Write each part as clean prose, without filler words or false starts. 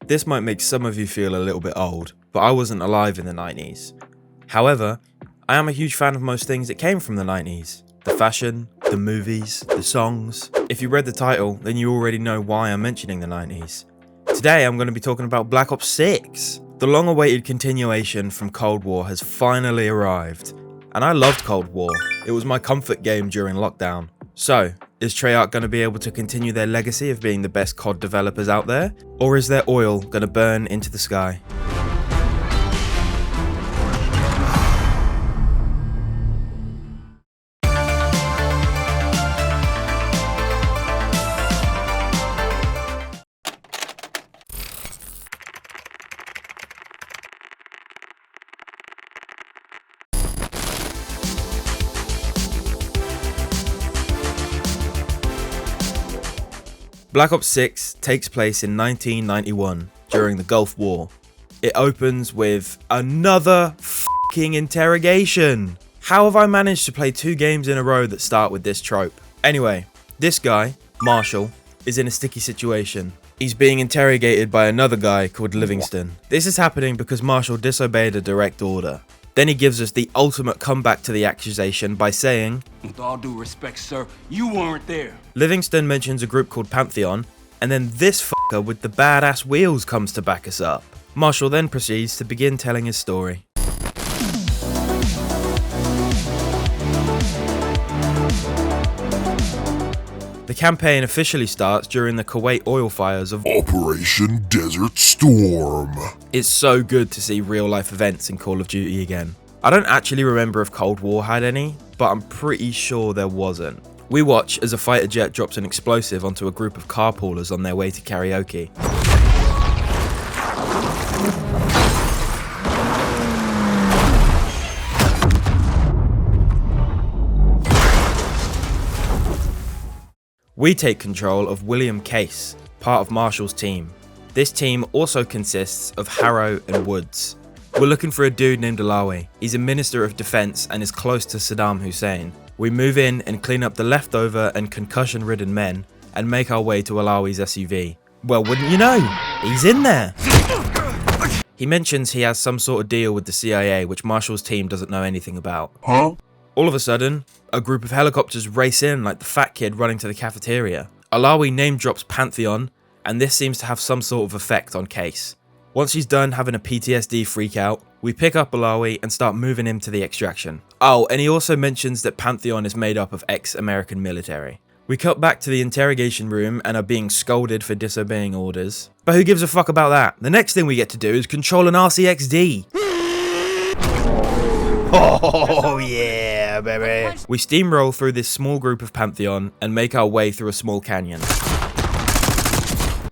This might make some of you feel a little bit old, but I wasn't alive in the 90s. However, I am a huge fan of most things that came from the 90s. The fashion, the movies, the songs. If you read the title, then you already know why I'm mentioning the 90s. Today I'm going to be talking about Black Ops 6. The long-awaited continuation from Cold War has finally arrived. And I loved Cold War. It was my comfort game during lockdown. So, is Treyarch going to be able to continue their legacy of being the best COD developers out there? Or is their oil going to burn into the sky? Black Ops 6 takes place in 1991 during the Gulf War. It opens with another fucking interrogation. How have I managed to play 2 games in a row that start with this trope? Anyway, this guy, Marshall, is in a sticky situation. He's being interrogated by another guy called Livingston. This is happening because Marshall disobeyed a direct order. Then he gives us the ultimate comeback to the accusation by saying, "With all due respect, sir, you weren't there." Livingston mentions a group called Pantheon, and then this fucker with the badass wheels comes to back us up. Marshall then proceeds to begin telling his story. The campaign officially starts during the Kuwait oil fires of Operation Desert Storm. It's so good to see real life events in Call of Duty again. I don't actually remember if Cold War had any, but I'm pretty sure there wasn't. We watch as a fighter jet drops an explosive onto a group of carpoolers on their way to karaoke. We take control of William Case, part of Marshall's team. This team also consists of Harrow and Woods. We're looking for a dude named Alawi. He's a minister of defense and is close to Saddam Hussein. We move in and clean up the leftover and concussion-ridden men and make our way to Alawi's SUV. Well, wouldn't you know? He's in there! He mentions he has some sort of deal with the CIA, which Marshall's team doesn't know anything about. Huh? All of a sudden, a group of helicopters race in like the fat kid running to the cafeteria. Alawi name drops Pantheon, and this seems to have some sort of effect on Case. Once he's done having a PTSD freakout, we pick up Alawi and start moving him to the extraction. Oh, and he also mentions that Pantheon is made up of ex-American military. We cut back to the interrogation room and are being scolded for disobeying orders. But who gives a fuck about that? The next thing we get to do is control an RCXD. Oh yeah, baby. We steamroll through this small group of Pantheon and make our way through a small canyon.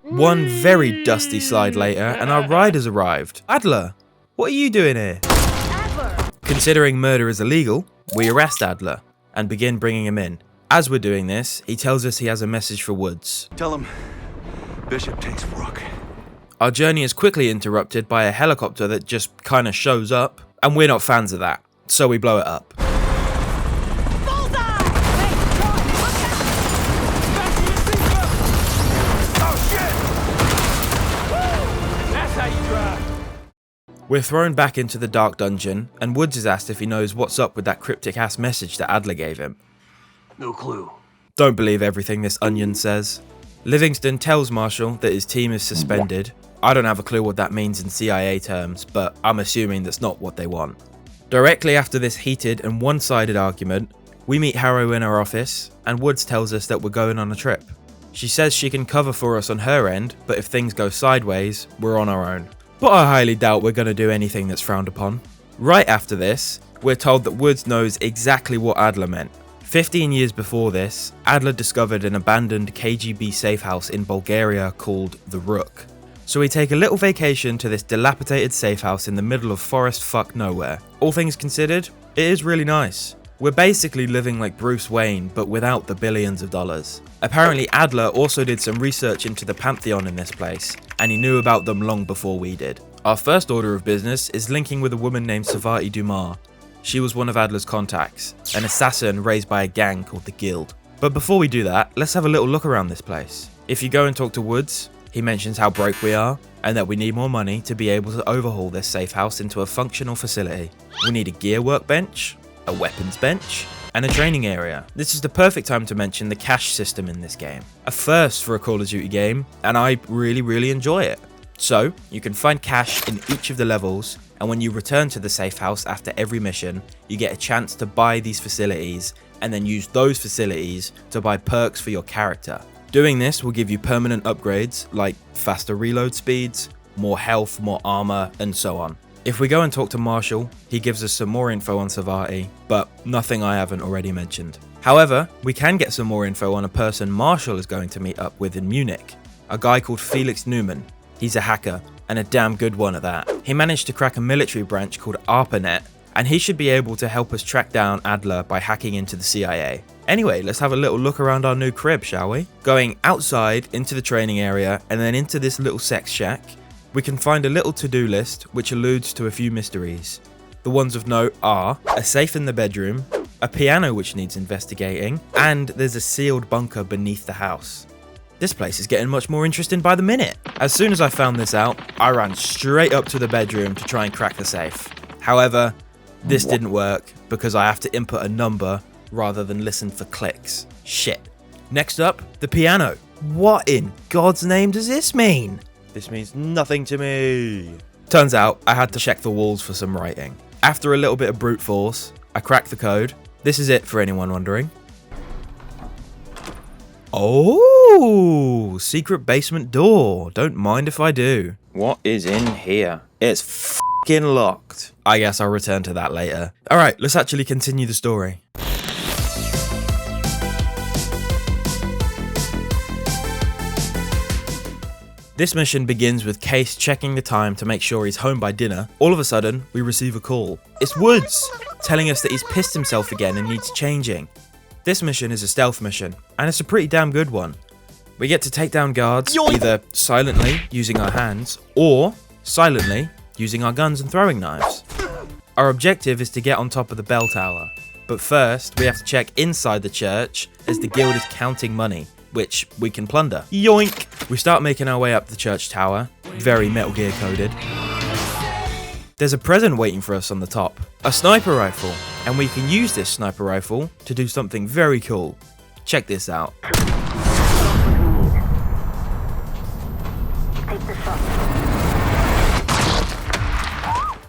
One very dusty slide later and our ride has arrived. Adler, what are you doing here? Adler. Considering murder is illegal, we arrest Adler and begin bringing him in. As we're doing this, he tells us he has a message for Woods. Tell him Bishop takes Rook. Our journey is quickly interrupted by a helicopter that just kinda shows up, and we're not fans of that, so we blow it up. We're thrown back into the dark dungeon, and Woods is asked if he knows what's up with that cryptic-ass message that Adler gave him. No clue. Don't believe everything this onion says. Livingston tells Marshall that his team is suspended. I don't have a clue what that means in CIA terms, but I'm assuming that's not what they want. Directly after this heated and one-sided argument, we meet Harrow in her office, and Woods tells us that we're going on a trip. She says she can cover for us on her end, but if things go sideways, we're on our own. But I highly doubt we're going to do anything that's frowned upon. Right after this, we're told that Woods knows exactly what Adler meant. 15 years before this, Adler discovered an abandoned KGB safe house in Bulgaria called the Rook. So we take a little vacation to this dilapidated safe house in the middle of forest fuck nowhere. All things considered, it is really nice. We're basically living like Bruce Wayne, but without the billions of dollars. Apparently Adler also did some research into the Pantheon in this place, and he knew about them long before we did. Our first order of business is linking with a woman named Savati Dumas. She was one of Adler's contacts, an assassin raised by a gang called the Guild. But before we do that, let's have a little look around this place. If you go and talk to Woods, He mentions how broke we are and that we need more money to be able to overhaul this safe house into a functional facility. We need a gear workbench, a weapons bench, and a training area. This is the perfect time to mention the cash system in this game. A first for a Call of Duty game, and I really enjoy it. So, you can find cash in each of the levels, and when you return to the safe house after every mission, you get a chance to buy these facilities, and then use those facilities to buy perks for your character. Doing this will give you permanent upgrades like faster reload speeds, more health, more armor, and so on. If we go and talk to Marshall, he gives us some more info on Savati, but nothing I haven't already mentioned. However, we can get some more info on a person Marshall is going to meet up with in Munich, a guy called Felix Newman. He's a hacker, and a damn good one at that. He managed to crack a military branch called ARPANET, and he should be able to help us track down Adler by hacking into the CIA. Anyway, let's have a little look around our new crib, shall we? Going outside into the training area and then into this little sex shack, we can find a little to-do list which alludes to a few mysteries. The ones of note are a safe in the bedroom, a piano which needs investigating, and there's a sealed bunker beneath the house. This place is getting much more interesting by the minute. As soon as I found this out, I ran straight up to the bedroom to try and crack the safe. However, this didn't work because I have to input a number rather than listen for clicks. Shit. Next up, the piano. What in God's name does this mean? This means nothing to me. Turns out I had to check the walls for some writing. After a little bit of brute force, I cracked the code. This is it for anyone wondering. Oh, secret basement door. Don't mind if I do. What is in here? It's fucking locked. I guess I'll return to that later. Alright, let's actually continue the story. This mission begins with Case checking the time to make sure he's home by dinner. All of a sudden, we receive a call. It's Woods, telling us that he's pissed himself again and needs changing. This mission is a stealth mission, and it's a pretty damn good one. We get to take down guards, either silently, using our hands, or silently, using our guns and throwing knives. Our objective is to get on top of the bell tower, but first, we have to check inside the church, as the guild is counting money, which we can plunder. Yoink! We start making our way up the church tower, very Metal Gear coded. There's a present waiting for us on the top, a sniper rifle, and we can use this sniper rifle to do something very cool. Check this out.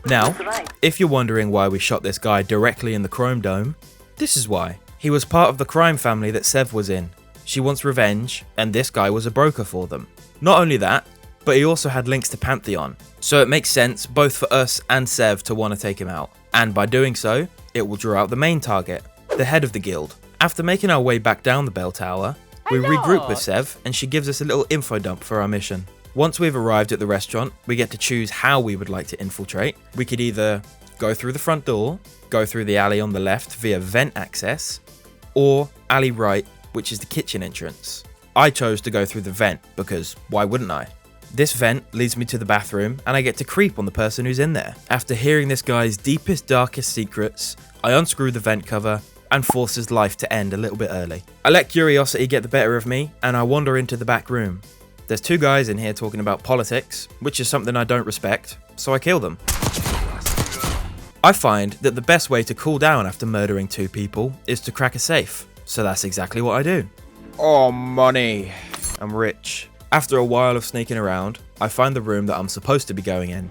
Now, if you're wondering why we shot this guy directly in the Chrome Dome, this is why. He was part of the crime family that Sev was in. She wants revenge, and this guy was a broker for them. Not only that, but he also had links to Pantheon, so it makes sense both for us and Sev to want to take him out. And by doing so, it will draw out the main target, the head of the guild. After making our way back down the bell tower, we regroup with Sev and she gives us a little info dump for our mission. Once we've arrived at the restaurant, we get to choose how we would like to infiltrate. We could either go through the front door, go through the alley on the left via vent access, or alley right, which is the kitchen entrance. I chose to go through the vent because why wouldn't I? This vent leads me to the bathroom and I get to creep on the person who's in there. After hearing this guy's deepest, darkest secrets, I unscrew the vent cover and force his life to end a little bit early. I let curiosity get the better of me and I wander into the back room. There's two guys in here talking about politics, which is something I don't respect, so I kill them. I find that the best way to cool down after murdering two people is to crack a safe, so that's exactly what I do. Oh, money. I'm rich. After a while of sneaking around, I find the room that I'm supposed to be going in.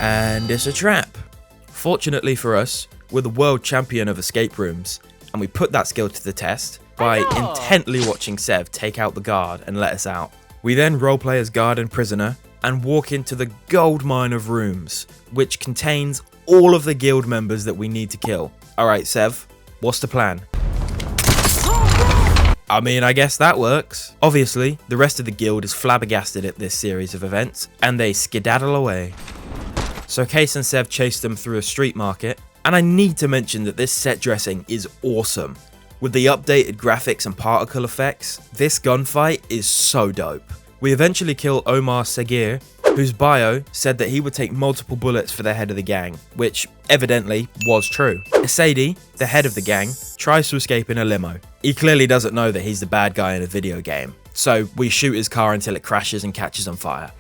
And it's a trap. Fortunately for us, we're the world champion of escape rooms, and we put that skill to the test by intently watching Sev take out the guard and let us out. We then roleplay as guard and prisoner, and walk into the gold mine of rooms, which contains all of the guild members that we need to kill. Alright Sev, what's the plan? I mean, I guess that works. Obviously, the rest of the guild is flabbergasted at this series of events, and they skedaddle away. So Case and Sev chase them through a street market, and I need to mention that this set dressing is awesome. With the updated graphics and particle effects, this gunfight is so dope. We eventually kill Omar Sagir, whose bio said that he would take multiple bullets for the head of the gang, which evidently was true. Sadie, the head of the gang, tries to escape in a limo. He clearly doesn't know that he's the bad guy in a video game, So we shoot his car until it crashes and catches on fire.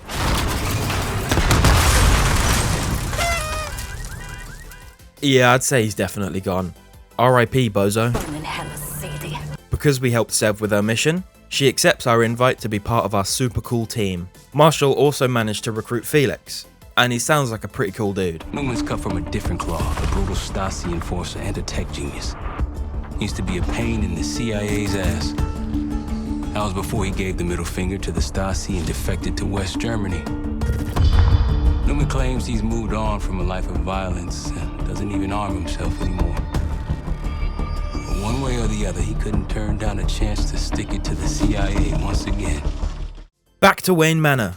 Yeah, I'd say he's definitely gone. R.I.P. Bozo. Because we helped Sev with her mission, she accepts our invite to be part of our super cool team. Marshall also managed to recruit Felix, and he sounds like a pretty cool dude. Newman's cut from a different cloth, a brutal Stasi enforcer and a tech genius. He used to be a pain in the CIA's ass. That was before he gave the middle finger to the Stasi and defected to West Germany. Newman claims he's moved on from a life of violence and doesn't even arm himself anymore. But one way or the other, he couldn't turn down a chance to stick it to the CIA once again. Back to Wayne Manor.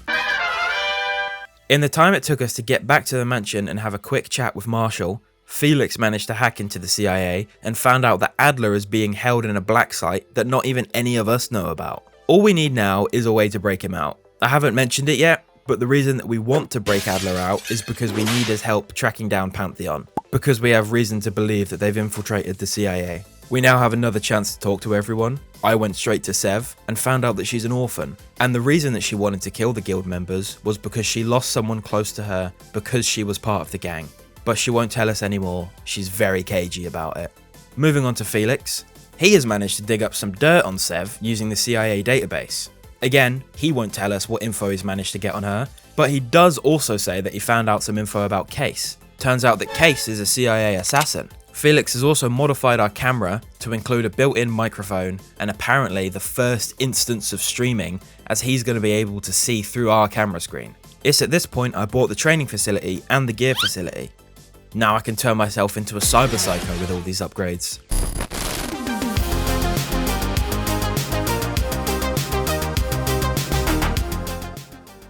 In the time it took us to get back to the mansion and have a quick chat with Marshall, Felix managed to hack into the CIA and found out that Adler is being held in a black site that not even any of us know about. All we need now is a way to break him out. I haven't mentioned it yet, but the reason that we want to break Adler out is because we need his help tracking down Pantheon, because we have reason to believe that they've infiltrated the CIA. We now have another chance to talk to everyone. I went straight to Sev and found out that she's an orphan, and the reason that she wanted to kill the guild members was because she lost someone close to her because she was part of the gang. But she won't tell us anymore, she's very cagey about it. Moving on to Felix, he has managed to dig up some dirt on Sev using the CIA database. Again, he won't tell us what info he's managed to get on her, but he does also say that he found out some info about Case. Turns out that Case is a CIA assassin. Felix has also modified our camera to include a built-in microphone and apparently the first instance of streaming, as he's going to be able to see through our camera screen. It's at this point I bought the training facility and the gear facility. Now I can turn myself into a cyber psycho with all these upgrades.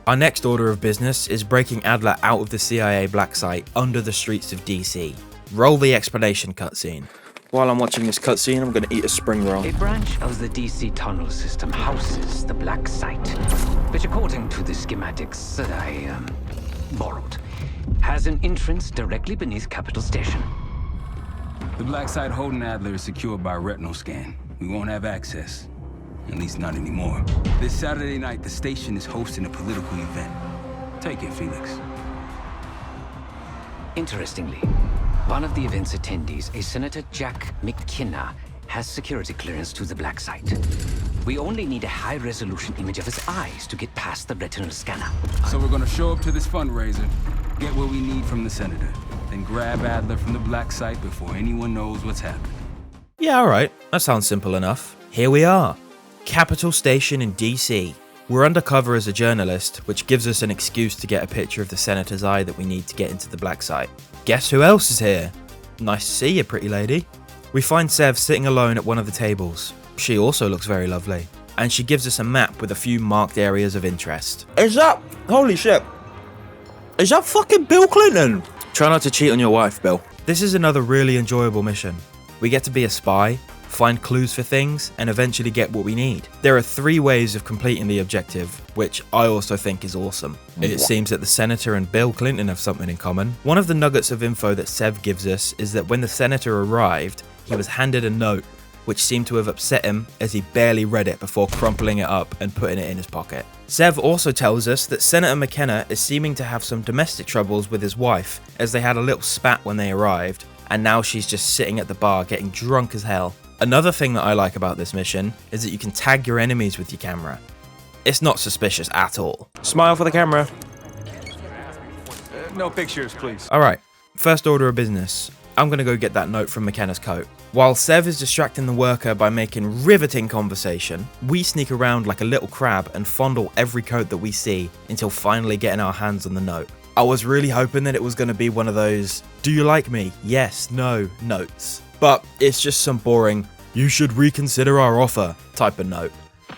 Our next order of business is breaking Adler out of the CIA black site under the streets of DC. Roll the explanation cutscene. While I'm watching this cutscene, I'm going to eat a spring roll. A branch of the DC tunnel system houses the black site, which according to the schematics that I borrowed, has an entrance directly beneath Capital Station. The black site holding Adler is secured by retinal scan. We won't have access. At least not anymore. This Saturday night, the station is hosting a political event. Take it, Felix. Interestingly, one of the event's attendees, a Senator Jack McKenna, has security clearance to the black site. We only need a high-resolution image of his eyes to get past the retinal scanner. So we're gonna show up to this fundraiser, get what we need from the senator, then grab Adler from the black site before anyone knows what's happened. Yeah, alright, that sounds simple enough. Here we are. Capital Station in DC. We're undercover as a journalist, which gives us an excuse to get a picture of the senator's eye that we need to get into the black site. Guess who else is here? Nice to see you, pretty lady. We find Sev sitting alone at one of the tables. She also looks very lovely, and she gives us a map with a few marked areas of interest. Is that... holy shit. Is that fucking Bill Clinton? Try not to cheat on your wife, Bill. This is another really enjoyable mission. We get to be a spy, find clues for things, and eventually get what we need. There are 3 ways of completing the objective, which I also think is awesome. It seems that the Senator and Bill Clinton have something in common. One of the nuggets of info that Sev gives us is that when the Senator arrived, he was handed a note, which seemed to have upset him as he barely read it before crumpling it up and putting it in his pocket. Sev also tells us that Senator McKenna is seeming to have some domestic troubles with his wife, as they had a little spat when they arrived, and now she's just sitting at the bar getting drunk as hell. Another thing that I like about this mission is that you can tag your enemies with your camera. It's not suspicious at all. Smile for the camera. No pictures, please. Alright, first order of business. I'm going to go get that note from McKenna's coat. While Sev is distracting the worker by making riveting conversation, we sneak around like a little crab and fondle every coat that we see until finally getting our hands on the note. I was really hoping that it was going to be one of those, do you like me? Yes, no, notes. But it's just some boring, you should reconsider our offer type of note.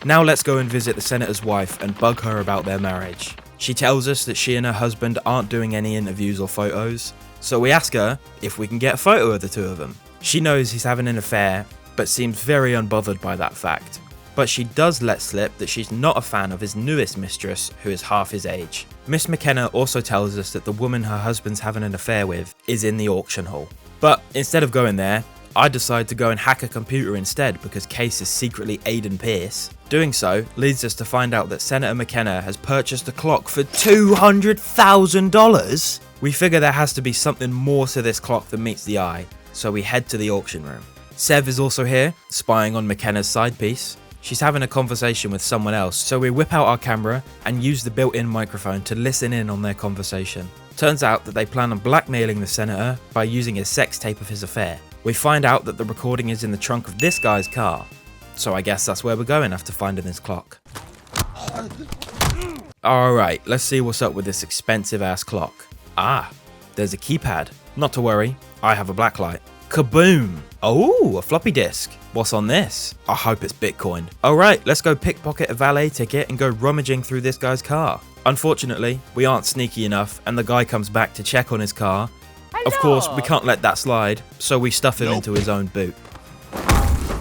Now let's go and visit the senator's wife and bug her about their marriage. She tells us that she and her husband aren't doing any interviews or photos, so we ask her if we can get a photo of the two of them. She knows he's having an affair, but seems very unbothered by that fact. But she does let slip that she's not a fan of his newest mistress, who is half his age. Miss McKenna also tells us that the woman her husband's having an affair with is in the auction hall. But instead of going there, I decide to go and hack a computer instead because Case is secretly Aiden Pierce. Doing so leads us to find out that Senator McKenna has purchased a clock for $200,000. We figure there has to be something more to this clock than meets the eye, so we head to the auction room. Sev is also here, spying on McKenna's side piece. She's having a conversation with someone else, so we whip out our camera and use the built-in microphone to listen in on their conversation. Turns out that they plan on blackmailing the senator by using a sex tape of his affair. We find out that the recording is in the trunk of this guy's car, so I guess that's where we're going after finding this clock. Alright, let's see what's up with this expensive ass clock. Ah, there's a keypad. Not to worry, I have a blacklight. Kaboom! Oh, a floppy disk. What's on this? I hope it's Bitcoin. Alright, let's go pickpocket a valet ticket and go rummaging through this guy's car. Unfortunately, we aren't sneaky enough and the guy comes back to check on his car. Of course, we can't let that slide, so we stuff him into his own boot.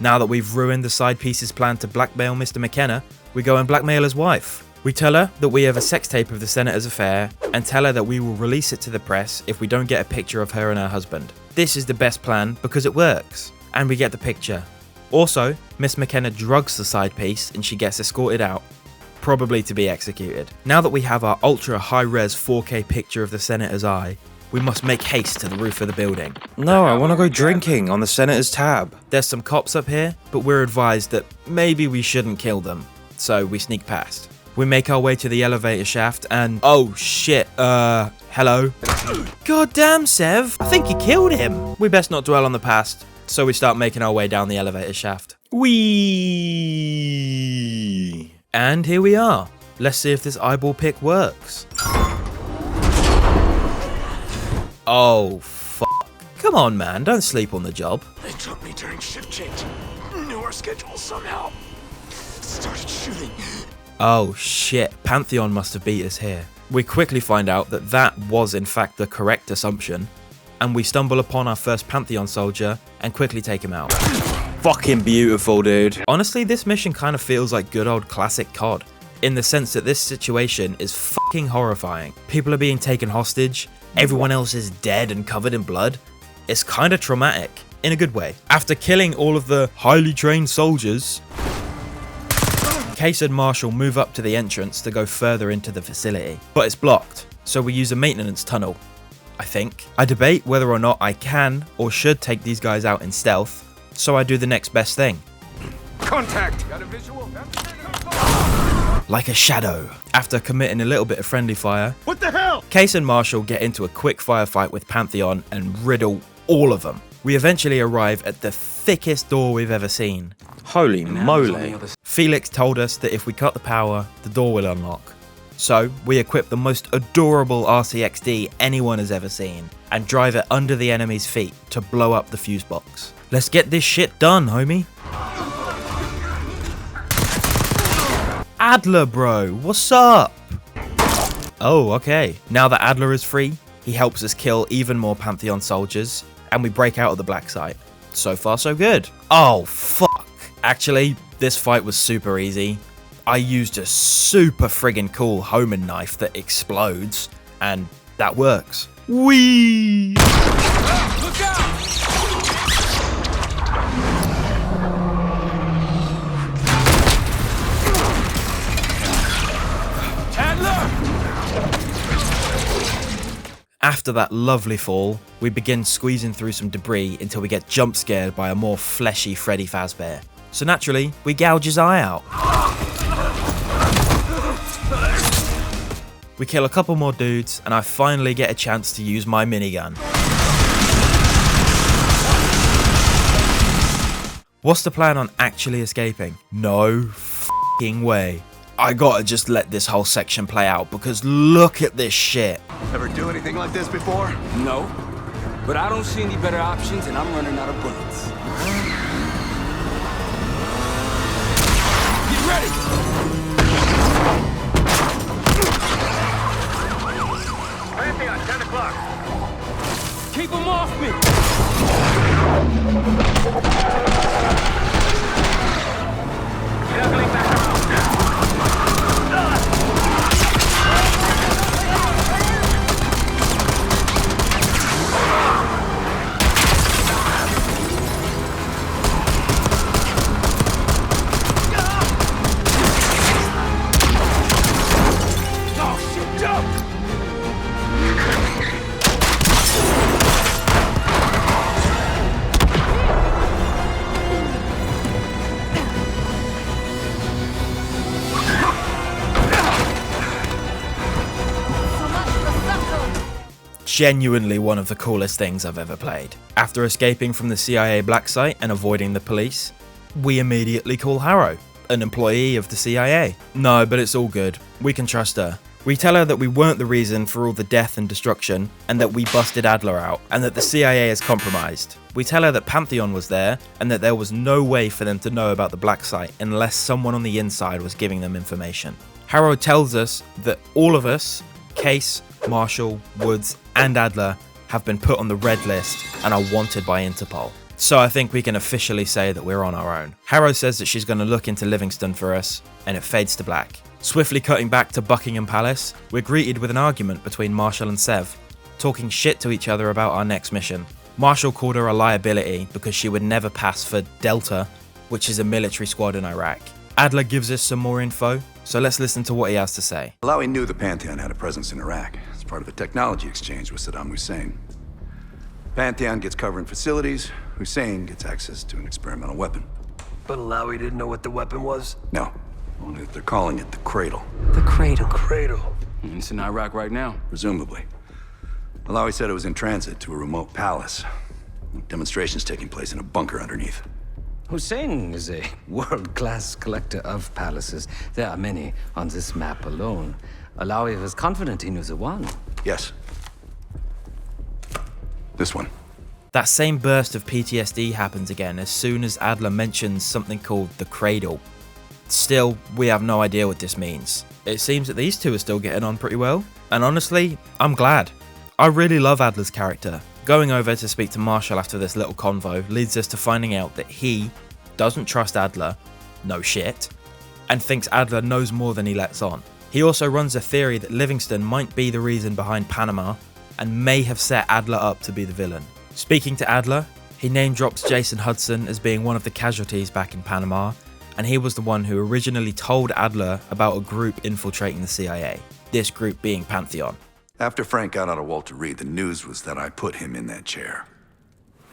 Now that we've ruined the side piece's plan to blackmail Mr. McKenna, we go and blackmail his wife. We tell her that we have a sex tape of the senator's affair and tell her that we will release it to the press if we don't get a picture of her and her husband. This is the best plan because it works, and we get the picture. Also, Miss McKenna drugs the side piece and she gets escorted out, probably to be executed. Now that we have our ultra high-res 4K picture of the senator's eye, we must make haste to the roof of the building. No, I want to go drinking on the senator's tab. There's some cops up here, but we're advised that maybe we shouldn't kill them, so we sneak past. We make our way to the elevator shaft and... oh shit, hello? God damn, Sev, I think you killed him. We best not dwell on the past, so we start making our way down the elevator shaft. Whee! And here we are. Let's see if this eyeball pick works. Oh, fuck. Come on, man, don't sleep on the job. They took me during shift change. Knew our schedule somehow. Started shooting. Oh shit, Pantheon must have beat us here. We quickly find out that that was in fact the correct assumption, and we stumble upon our first Pantheon soldier and quickly take him out. Fucking beautiful, dude. Honestly, this mission kind of feels like good old classic COD, in the sense that this situation is fucking horrifying. People are being taken hostage, everyone else is dead and covered in blood. It's kind of traumatic, in a good way. After killing all of the highly trained soldiers, Case and Marshall move up to the entrance to go further into the facility, but it's blocked, so we use a maintenance tunnel, I think. I debate whether or not I can or should take these guys out in stealth, so I do the next best thing. Contact! Got a visual? Like a shadow. After committing a little bit of friendly fire, What the hell? Case and Marshall get into a quick firefight with Pantheon and riddle all of them. We eventually arrive at the thickest door we've ever seen. Holy moly. Felix told us that if we cut the power, the door will unlock. So we equip the most adorable RCXD anyone has ever seen and drive it under the enemy's feet to blow up the fuse box. Let's get this shit done, homie. Adler, bro, what's up? Oh, okay. Now that Adler is free, he helps us kill even more Pantheon soldiers, and we break out of the black site. So far, so good. Oh, fuck. Actually, this fight was super easy. I used a super friggin' cool homing knife that explodes, and that works. Whee! Look out! After that lovely fall, we begin squeezing through some debris until we get jump scared by a more fleshy Freddy Fazbear. So naturally, we gouge his eye out. We kill a couple more dudes, and I finally get a chance to use my minigun. What's the plan on actually escaping? No f***ing way. I gotta just let this whole section play out because look at this shit. Ever do anything like this before? No, but I don't see any better options and I'm running out of bullets. Get ready! Pantheon, 10 o'clock. Keep them off me! Juggling back around. genuinely one of the coolest things I've ever played. After escaping from the CIA black site and avoiding the police, we immediately call Harrow, an employee of the CIA. No, but it's all good. We can trust her. We tell her that we weren't the reason for all the death and destruction, and that we busted Adler out, and that the CIA is compromised. We tell her that Pantheon was there, and that there was no way for them to know about the black site unless someone on the inside was giving them information. Harrow tells us that all of us, Case, Marshall, Woods, and Adler, have been put on the red list and are wanted by Interpol. So I think we can officially say that we're on our own. Harrow says that she's going to look into Livingston for us, and it fades to black. Swiftly cutting back to Buckingham Palace, we're greeted with an argument between Marshall and Sev, talking shit to each other about our next mission. Marshall called her a liability because she would never pass for Delta, which is a military squad in Iraq. Adler gives us some more info, so let's listen to what he has to say. Alawi knew the Pantheon had a presence in Iraq as part of a technology exchange with Saddam Hussein. Pantheon gets cover in facilities, Hussein gets access to an experimental weapon. But Alawi didn't know what the weapon was? No, only that they're calling it the Cradle. The Cradle. Cradle. It's in Iraq right now. Presumably. Alawi said it was in transit to a remote palace. Demonstrations taking place in a bunker underneath. Hussein is a world-class collector of palaces. There are many on this map alone. Alawi was confident he knew the one. Yes. This one. That same burst of PTSD happens again as soon as Adler mentions something called the Cradle. Still, we have no idea what this means. It seems that these two are still getting on pretty well, and honestly, I'm glad. I really love Adler's character. Going over to speak to Marshall after this little convo leads us to finding out that he doesn't trust Adler, no shit, and thinks Adler knows more than he lets on. He also runs a theory that Livingston might be the reason behind Panama and may have set Adler up to be the villain. Speaking to Adler, he name drops Jason Hudson as being one of the casualties back in Panama, and he was the one who originally told Adler about a group infiltrating the CIA, this group being Pantheon. After Frank got out of Walter Reed, the news was that I put him in that chair.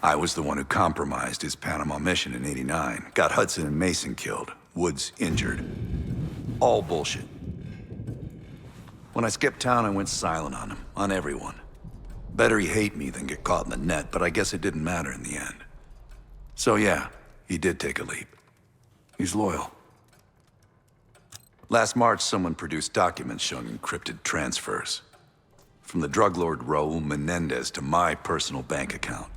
I was the one who compromised his Panama mission in '89, got Hudson and Mason killed, Woods injured. All bullshit. When I skipped town, I went silent on him, on everyone. Better he hate me than get caught in the net, but I guess it didn't matter in the end. So yeah, he did take a leap. He's loyal. Last March, someone produced documents showing encrypted transfers. From the drug lord Raul Menendez to my personal bank account.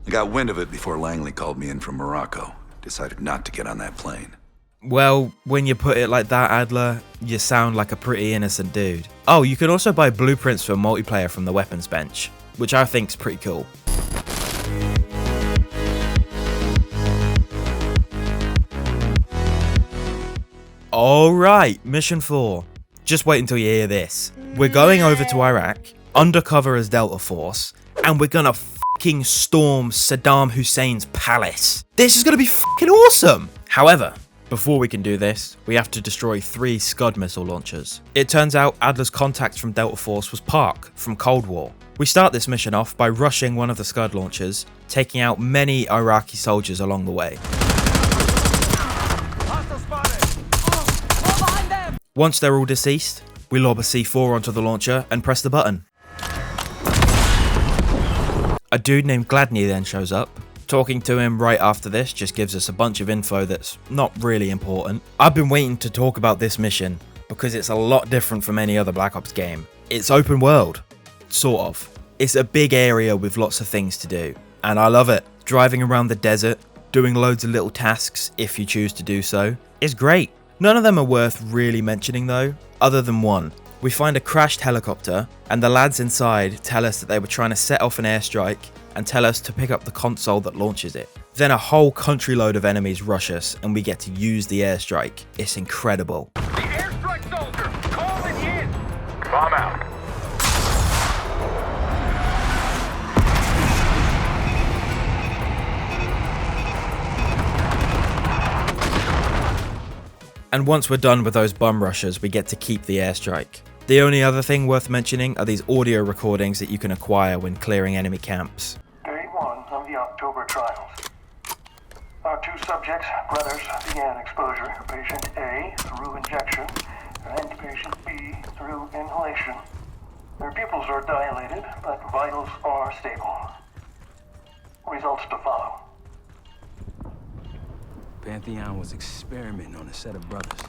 I got wind of it before Langley called me in from Morocco. Decided not to get on that plane. Well, when you put it like that, Adler, you sound like a pretty innocent dude. Oh, you can also buy blueprints for multiplayer from the weapons bench, which I think's pretty cool. Alright, mission 4. Just wait until you hear this. We're going over to Iraq, undercover as Delta Force, and we're gonna fucking storm Saddam Hussein's palace. This is gonna be fucking awesome! However, before we can do this, we have to destroy 3 Scud missile launchers. It turns out Adler's contact from Delta Force was Park, from Cold War. We start this mission off by rushing one of the Scud launchers, taking out many Iraqi soldiers along the way. Once they're all deceased, we lob a C4 onto the launcher and press the button. A dude named Gladney then shows up. Talking to him right after this just gives us a bunch of info that's not really important. I've been waiting to talk about this mission because it's a lot different from any other Black Ops game. It's open world, sort of. It's a big area with lots of things to do, and I love it. Driving around the desert, doing loads of little tasks if you choose to do so, is great. None of them are worth really mentioning though, other than one. We find a crashed helicopter, and the lads inside tell us that they were trying to set off an airstrike and tell us to pick up the console that launches it. Then a whole country load of enemies rush us and we get to use the airstrike. It's incredible. The airstrike soldier! Calling in! Bomb out. And once we're done with those bum rushers, we get to keep the airstrike. The only other thing worth mentioning are these audio recordings that you can acquire when clearing enemy camps. Day 1 of the October trials. Our 2 subjects, brothers, began exposure. Patient A through injection and patient B through inhalation. Their pupils are dilated, but vitals are stable. Results to follow. Pantheon was experimenting on a set of brothers.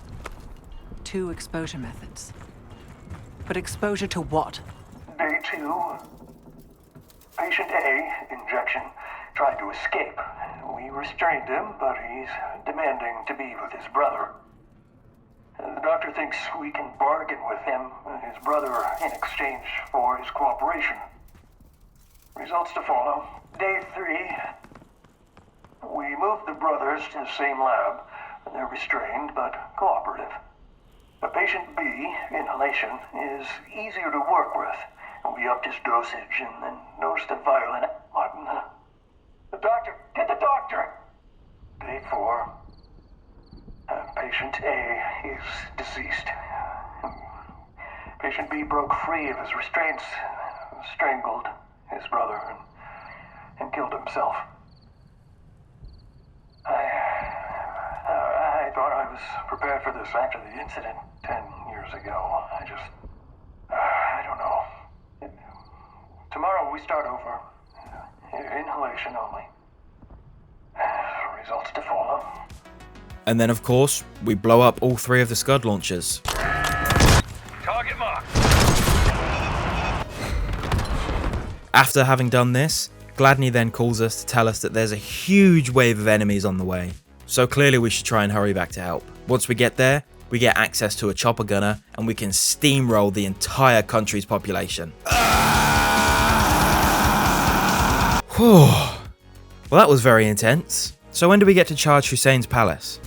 2 exposure methods. But exposure to what? Day 2. Patient A, injection, tried to escape. We restrained him, but he's demanding to be with his brother. The doctor thinks we can bargain with him and his brother in exchange for his cooperation. Results to follow. Day 3. We moved the brothers to the same lab. They're restrained, but cooperative. The patient B, inhalation, is easier to work with. We upped his dosage and then noticed a violent... The doctor! Get the doctor! Day 4. Patient A is deceased. Patient B broke free of his restraints, strangled his brother, and killed himself. I thought I was prepared for this after the incident 10 years ago. I don't know. Tomorrow we start over. Inhalation only. Results to follow. And then, of course, we blow up all 3 of the Scud launchers. Target marked. After having done this, Gladney then calls us to tell us that there's a huge wave of enemies on the way. So clearly we should try and hurry back to help. Once we get there, we get access to a chopper gunner and we can steamroll the entire country's population. Whew. Well, that was very intense. So when do we get to charge Hussein's palace?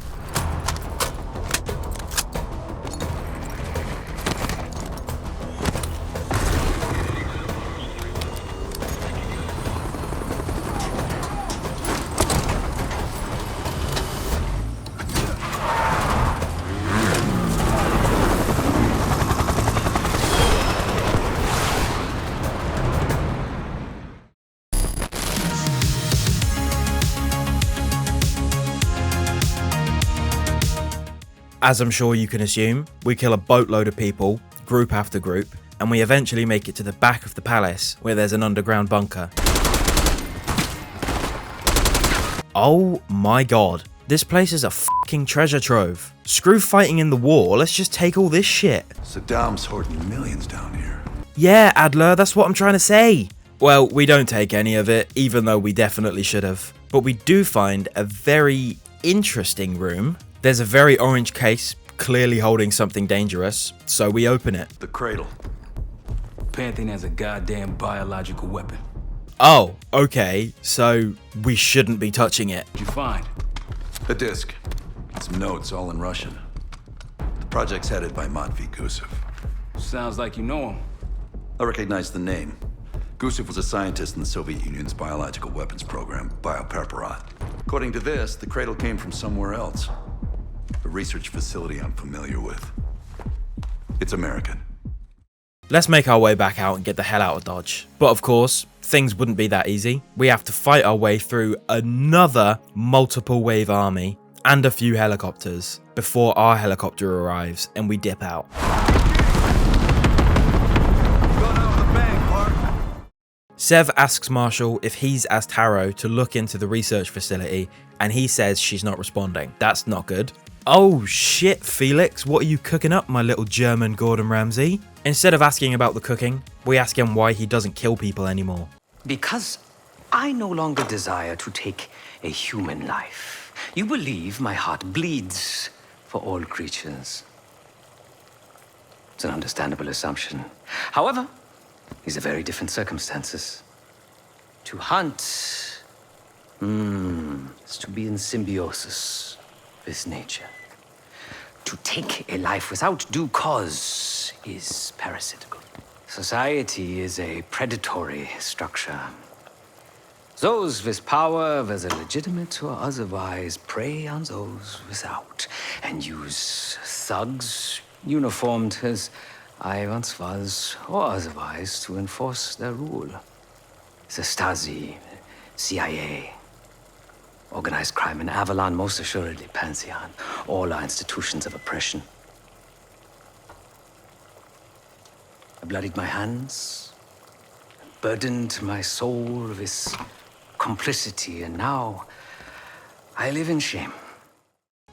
As I'm sure you can assume, we kill a boatload of people, group after group, and we eventually make it to the back of the palace where there's an underground bunker. Oh my god, this place is a fucking treasure trove. Screw fighting in the war, let's just take all this shit. Saddam's hoarding millions down here. Yeah, Adler, that's what I'm trying to say. Well, we don't take any of it, even though we definitely should have. But we do find a very interesting room. There's a very orange case, clearly holding something dangerous, so we open it. The cradle. Pantheon has a goddamn biological weapon. Oh, okay, so we shouldn't be touching it. What'd you find? A disc. Some notes, all in Russian. The project's headed by Matvey Gusev. Sounds like you know him. I recognize the name. Gusev was a scientist in the Soviet Union's biological weapons program, Biopreparat. According to this, the cradle came from somewhere else. A research facility I'm familiar with. It's American. Let's make our way back out and get the hell out of Dodge. But of course, things wouldn't be that easy. We have to fight our way through another multiple wave army and a few helicopters before our helicopter arrives and we dip out. Sev asks Marshall if he's asked Harrow to look into the research facility and he says she's not responding. That's not good. Oh shit, Felix, what are you cooking up, my little German Gordon Ramsay? Instead of asking about the cooking, we ask him why he doesn't kill people anymore. Because I no longer desire to take a human life. You believe my heart bleeds for all creatures. It's an understandable assumption. However, these are very different circumstances. To hunt is to be in symbiosis with nature. To take a life without due cause is parasitical. Society is a predatory structure. Those with power, whether legitimate or otherwise, prey on those without and use thugs uniformed as I once was, or otherwise, to enforce their rule. The Stasi, CIA, organized crime in Avalon, most assuredly Pantheon. All are institutions of oppression. bloodied my hands, burdened my soul with his complicity, and now I live in shame.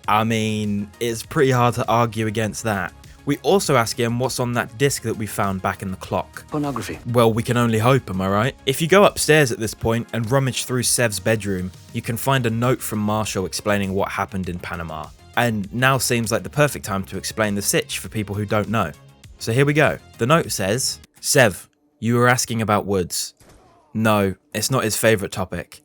I mean, it's pretty hard to argue against that. We also ask him what's on that disc that we found back in the clock. Pornography. Well, we can only hope, am I right? If you go upstairs at this point and rummage through Sev's bedroom, you can find a note from Marshall explaining what happened in Panama. And now seems like the perfect time to explain the sitch for people who don't know. So here we go. The note says, Sev, you were asking about Woods. No, it's not his favourite topic.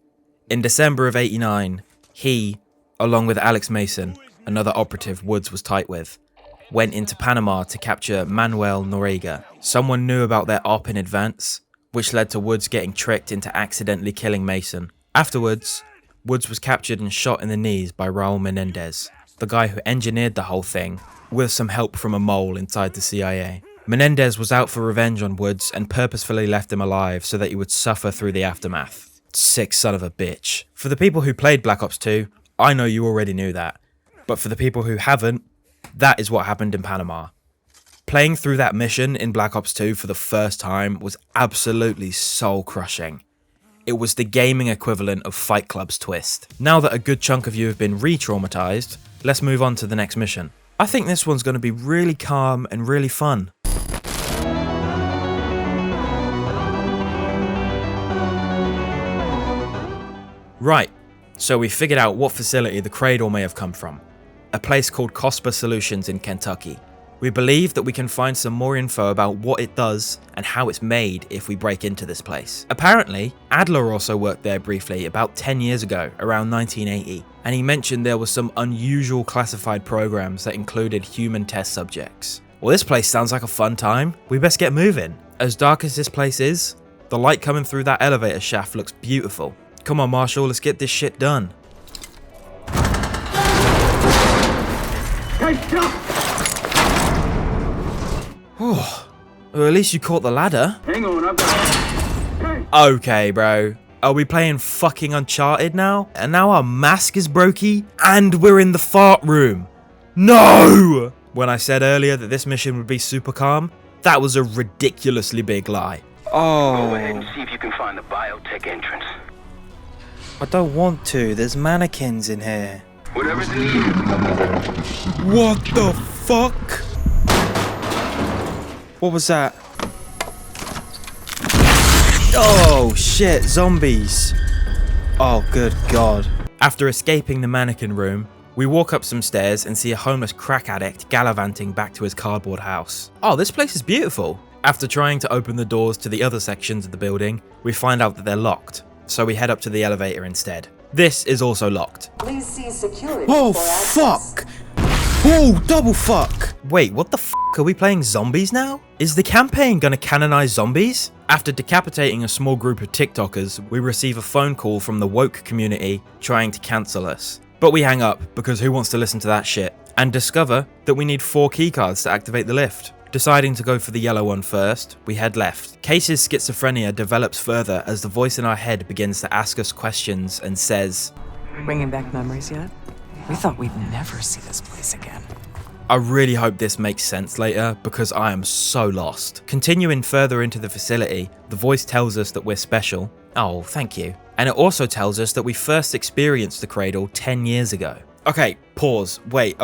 In December of '89, he, along with Alex Mason, another operative Woods was tight with, went into Panama to capture Manuel Noriega. Someone knew about their op in advance, which led to Woods getting tricked into accidentally killing Mason. Afterwards, Woods was captured and shot in the knees by Raul Menendez, the guy who engineered the whole thing, with some help from a mole inside the CIA. Menendez was out for revenge on Woods and purposefully left him alive so that he would suffer through the aftermath. Sick son of a bitch. For the people who played Black Ops 2, I know you already knew that. But for the people who haven't, that is what happened in Panama. Playing through that mission in Black Ops 2 for the first time was absolutely soul-crushing. It was the gaming equivalent of Fight Club's twist. Now that a good chunk of you have been re-traumatized, let's move on to the next mission. I think this one's going to be really calm and really fun. Right, so we figured out what facility the Cradle may have come from. A place called Cosper Solutions in Kentucky. We believe that we can find some more info about what it does and how it's made if we break into this place. Apparently, Adler also worked there briefly about 10 years ago, around 1980, and he mentioned there were some unusual classified programs that included human test subjects. Well, this place sounds like a fun time. We best get moving. As dark as this place is, the light coming through that elevator shaft looks beautiful. Come on, Marshall, let's get this shit done. Hey, stop! Oh, well, at least you caught the ladder. Hang on, I've got... Hey! Okay, bro. Are we playing fucking Uncharted now? And now our mask is brokey? And we're in the fart room. No! When I said earlier that this mission would be super calm, that was a ridiculously big lie. Go ahead and see if you can find the biotech entrance. I don't want to. There's mannequins in here. Whatever's in you. What the fuck? What was that? Oh shit, zombies. Oh good god. After escaping the mannequin room, we walk up some stairs and see a homeless crack addict gallivanting back to his cardboard house. Oh, this place is beautiful. After trying to open the doors to the other sections of the building, we find out that they're locked, so we head up to the elevator instead. This is also locked. Please see security. Oh for access. fuck! Oh, double fuck! Wait, what the fuck? Are we playing zombies now? Is the campaign gonna canonize zombies? After decapitating a small group of TikTokers, we receive a phone call from the woke community trying to cancel us. But we hang up, because who wants to listen to that shit? And discover that we need 4 keycards to activate the lift. Deciding to go for the yellow one first, we head left. Casey's schizophrenia develops further as the voice in our head begins to ask us questions and says, Bringing back memories yet? We thought we'd never see this place again. I really hope this makes sense later because I am so lost. Continuing further into the facility, the voice tells us that we're special. Oh, thank you. And it also tells us that we first experienced the Cradle 10 years ago. Okay, pause. Wait.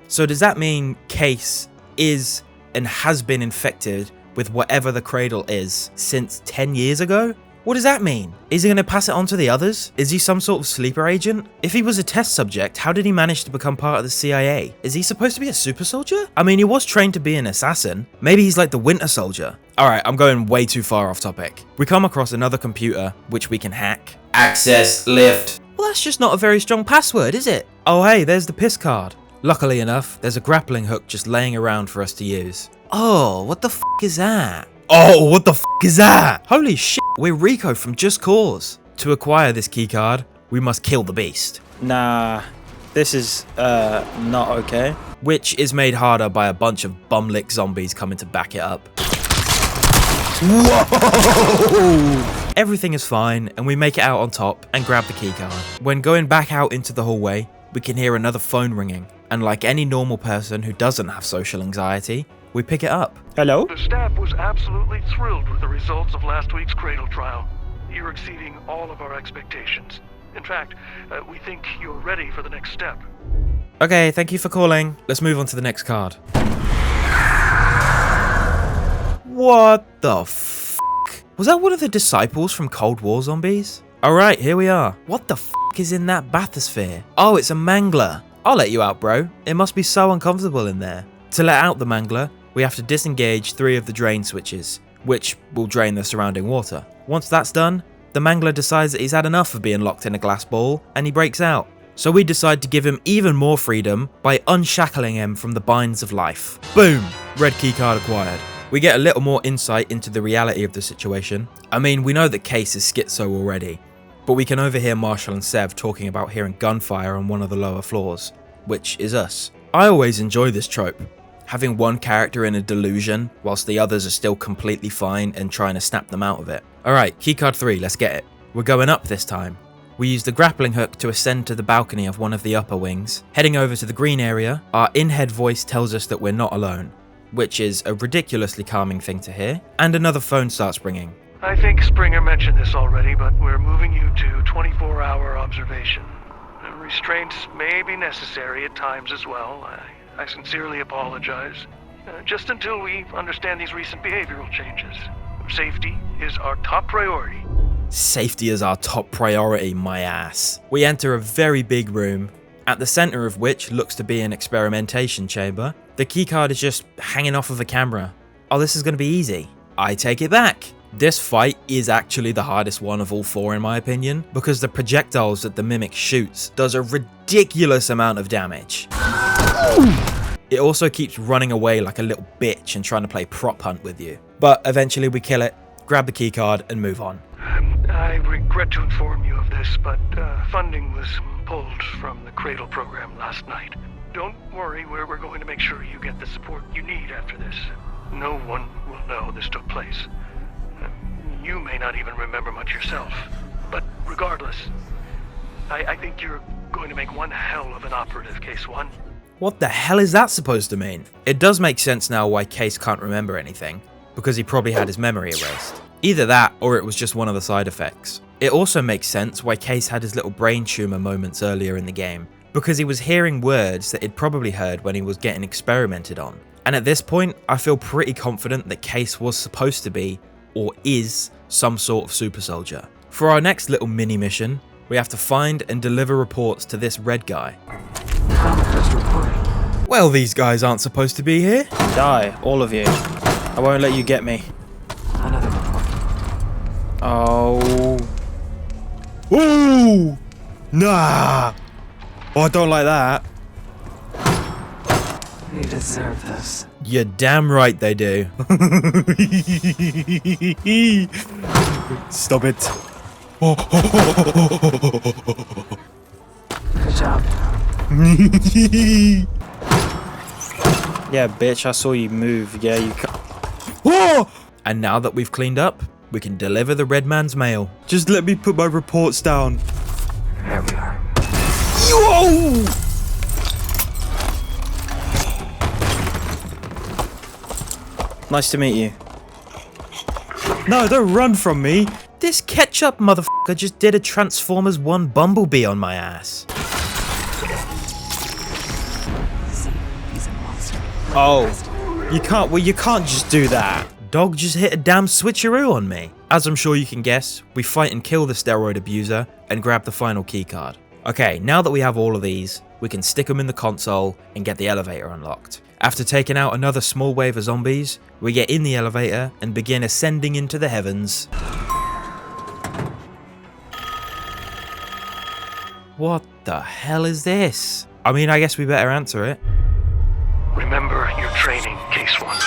So does that mean Case is and has been infected with whatever the Cradle is since 10 years ago? What does that mean? Is he going to pass it on to the others? Is he some sort of sleeper agent? If he was a test subject, how did he manage to become part of the CIA? Is he supposed to be a super soldier? I mean, he was trained to be an assassin. Maybe he's like the Winter Soldier. Alright, I'm going way too far off topic. We come across another computer, which we can hack. Access lift. Well, that's just not a very strong password, is it? Oh hey, there's the piss card. Luckily enough, there's a grappling hook just laying around for us to use. Oh, what the f*** is that? Oh, what the f*** is that? Holy shit, we're Rico from Just Cause. To acquire this keycard, we must kill the beast. Nah, this is, not okay. Which is made harder by a bunch of bum-lick zombies coming to back it up. Whoa! Everything is fine, and we make it out on top and grab the keycard. When going back out into the hallway, we can hear another phone ringing. And like any normal person who doesn't have social anxiety, we pick it up. Hello? The staff was absolutely thrilled with the results of last week's Cradle trial. You're exceeding all of our expectations. In fact, we think you're ready for the next step. Okay, thank you for calling. Let's move on to the next card. What the f***? Was that one of the disciples from Cold War zombies? Alright, here we are. What the f*** is in that bathysphere? Oh, it's a mangler. I'll let you out, bro. It must be so uncomfortable in there. To let out the mangler, we have to disengage 3 of the drain switches, which will drain the surrounding water. Once that's done, the mangler decides that he's had enough of being locked in a glass ball, and he breaks out. So we decide to give him even more freedom by unshackling him from the binds of life. Boom! Red keycard acquired. We get a little more insight into the reality of the situation. I mean, we know that Case is schizo already, but we can overhear Marshall and Sev talking about hearing gunfire on one of the lower floors, which is us. I always enjoy this trope, having one character in a delusion whilst the others are still completely fine and trying to snap them out of it. Alright, keycard 3, let's get it. We're going up this time. We use the grappling hook to ascend to the balcony of one of the upper wings. Heading over to the green area, our in-head voice tells us that we're not alone, which is a ridiculously calming thing to hear, and another phone starts ringing. I think Springer mentioned this already, but we're moving you to 24-hour observation. Restraints may be necessary at times as well. I sincerely apologize. Just until we understand these recent behavioral changes. Safety is our top priority. Safety is our top priority, my ass. We enter a very big room, at the center of which looks to be an experimentation chamber. The keycard is just hanging off of a camera. Oh, this is going to be easy. I take it back. This fight is actually the hardest one of all 4 in my opinion, because the projectiles that the Mimic shoots does a ridiculous amount of damage. It also keeps running away like a little bitch and trying to play prop hunt with you. But eventually we kill it, grab the keycard and move on. I regret to inform you of this, but funding was pulled from the Cradle program last night. Don't worry, we're going to make sure you get the support you need after this. No one will know this took place. You may not even remember much yourself. But regardless, I think you're going to make one hell of an operative, Case 1. What the hell is that supposed to mean? It does make sense now why Case can't remember anything, because he probably had his memory erased. Either that, or it was just one of the side effects. It also makes sense why Case had his little brain tumor moments earlier in the game, because he was hearing words that he'd probably heard when he was getting experimented on. And at this point, I feel pretty confident that Case was supposed to be, or is, some sort of super soldier. For our next little mini mission, we have to find and deliver reports to this red guy. Well, these guys aren't supposed to be here. Die, all of you. I won't let you get me. Another report. Oh. Ooh! Nah! Oh, I don't like that. You deserve this. You're damn right they do. Stop it. Good job. Yeah, bitch, I saw you move. Yeah, you can't. Oh! And now that we've cleaned up, we can deliver the red man's mail. Just let me put my reports down. Here we are. Whoa! Nice to meet you. No, don't run from me. This ketchup motherfucker just did a Transformers 1 Bumblebee on my ass. He's a monster. Oh, you can't just do that. Dog just hit a damn switcheroo on me. As I'm sure you can guess, we fight and kill the steroid abuser and grab the final keycard. Okay, now that we have all of these, we can stick them in the console and get the elevator unlocked. After taking out another small wave of zombies, we get in the elevator and begin ascending into the heavens. What the hell is this? I mean, I guess we better answer it. Remember your training, Case 1.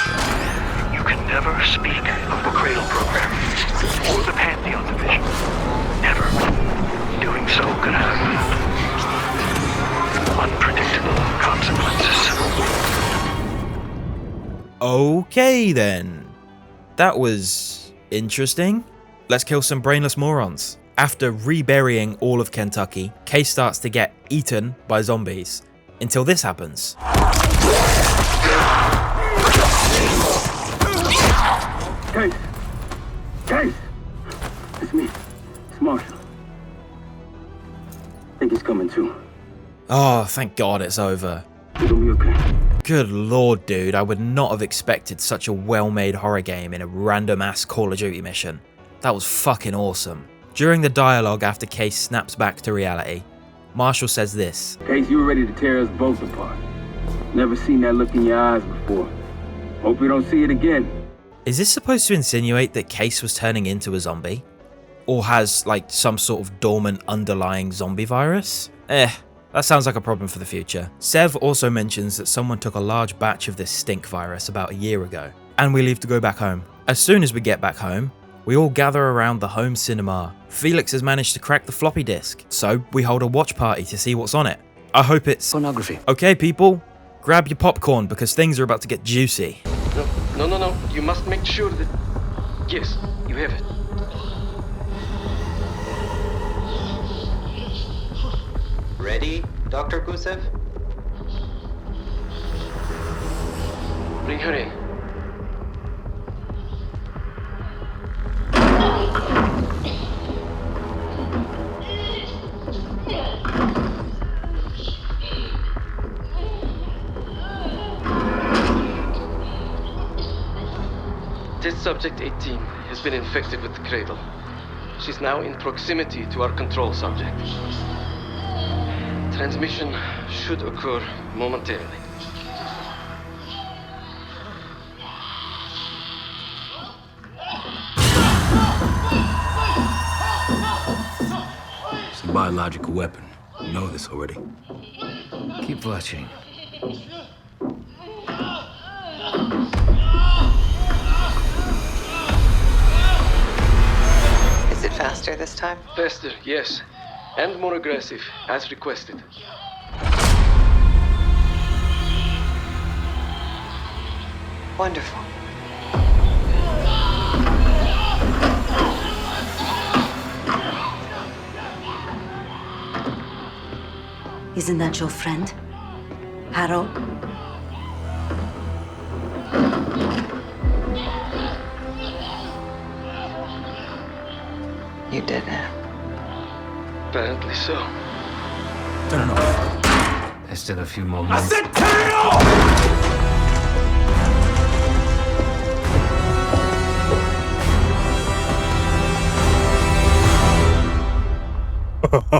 You can never speak of the Cradle program or the Pantheon division. Never. Doing so could have unpredictable consequences. Okay then. That was interesting. Let's kill some brainless morons. After reburying all of Kentucky, Case starts to get eaten by zombies. Until this happens. Case! It's me. It's Marshall. I think he's coming too. Oh, thank God it's over. It'll be okay. Good lord, dude, I would not have expected such a well-made horror game in a random-ass Call of Duty mission. That was fucking awesome. During the dialogue after Case snaps back to reality, Marshall says this. Case, you were ready to tear us both apart. Never seen that look in your eyes before. Hope we don't see it again. Is this supposed to insinuate that Case was turning into a zombie? Or has, like, some sort of dormant underlying zombie virus? That sounds like a problem for the future. Sev also mentions that someone took a large batch of this stink virus about a year ago, and we leave to go back home. As soon as we get back home, we all gather around the home cinema. Felix has managed to crack the floppy disk, so we hold a watch party to see what's on it. I hope it's pornography. Okay, people, grab your popcorn because things are about to get juicy. No. You must make sure that... Yes, you have it. Ready, Dr. Gusev? Bring her in. Test subject 18 has been infected with the cradle. She's now in proximity to our control subject. Transmission should occur momentarily. It's a biological weapon. You know this already. Keep watching. Is it faster this time? Faster, yes. And more aggressive, as requested. Wonderful. Isn't that your friend? Harrow? You did it. Apparently so. Turn it off. There's still a few more minutes. I said turn it off!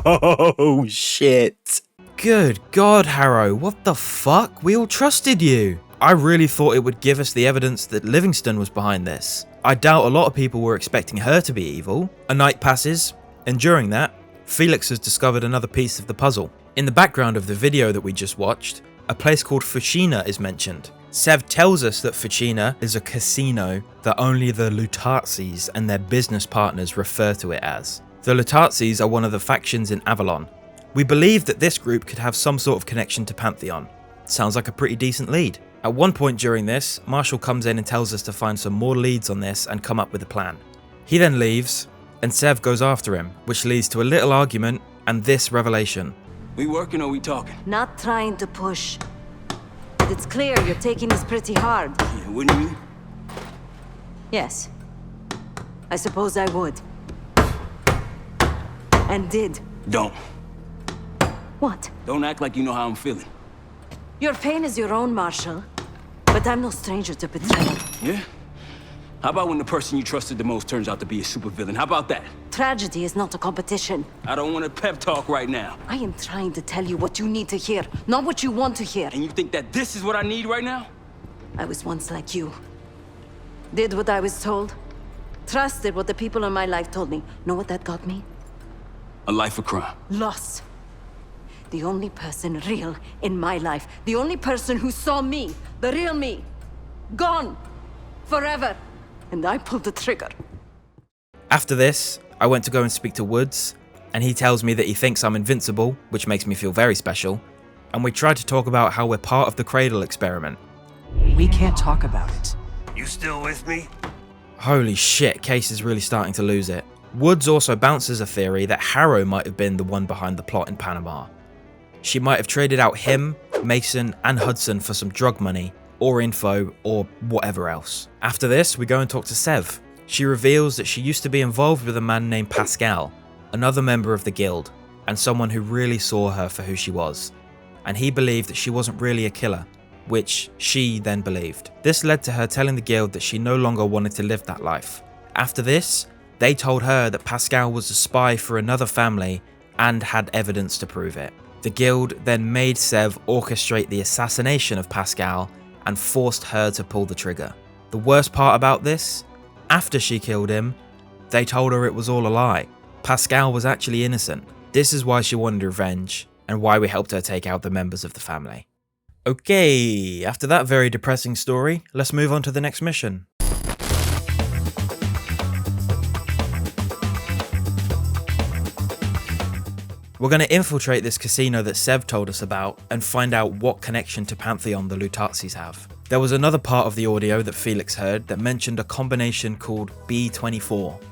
Oh shit. Good God, Harrow, what the fuck? We all trusted you. I really thought it would give us the evidence that Livingston was behind this. I doubt a lot of people were expecting her to be evil. A night passes, and during that, Felix has discovered another piece of the puzzle. In the background of the video that we just watched, a place called Fucina is mentioned. Sev tells us that Fucina is a casino that only the Lutazis and their business partners refer to it as. The Lutazis are one of the factions in Avalon. We believe that this group could have some sort of connection to Pantheon. Sounds like a pretty decent lead. At one point during this, Marshall comes in and tells us to find some more leads on this and come up with a plan. He then leaves, and Sev goes after him, which leads to a little argument and this revelation. We working or we talking? Not trying to push. But it's clear you're taking this pretty hard. Yeah, wouldn't you? Yes. I suppose I would. And did. Don't. What? Don't act like you know how I'm feeling. Your pain is your own, Marshall. But I'm no stranger to betrayal. Yeah? How about when the person you trusted the most turns out to be a supervillain? How about that? Tragedy is not a competition. I don't want a pep talk right now. I am trying to tell you what you need to hear, not what you want to hear. And you think that this is what I need right now? I was once like you. Did what I was told. Trusted what the people in my life told me. Know what that got me? A life of crime. Loss. The only person real in my life. The only person who saw me. The real me. Gone. Forever. And I pulled the trigger. After this, I went to go and speak to Woods, and he tells me that he thinks I'm invincible, which makes me feel very special, and we tried to talk about how we're part of the Cradle experiment. We can't talk about it. You still with me? Holy shit, Case is really starting to lose it. Woods also bounces a theory that Harrow might have been the one behind the plot in Panama. She might have traded out him, Mason, and Hudson for some drug money, or info, or whatever else. After this, we go and talk to Sev. She reveals that she used to be involved with a man named Pascal, another member of the guild, and someone who really saw her for who she was. And he believed that she wasn't really a killer, which she then believed. This led to her telling the guild that she no longer wanted to live that life. After this, they told her that Pascal was a spy for another family and had evidence to prove it. The guild then made Sev orchestrate the assassination of Pascal and forced her to pull the trigger. The worst part about this, after she killed him, they told her it was all a lie. Pascal was actually innocent. This is why she wanted revenge and why we helped her take out the members of the family. Okay, after that very depressing story, let's move on to the next mission. We're going to infiltrate this casino that Sev told us about and find out what connection to Pantheon the Lutazis have. There was another part of the audio that Felix heard that mentioned a combination called B24.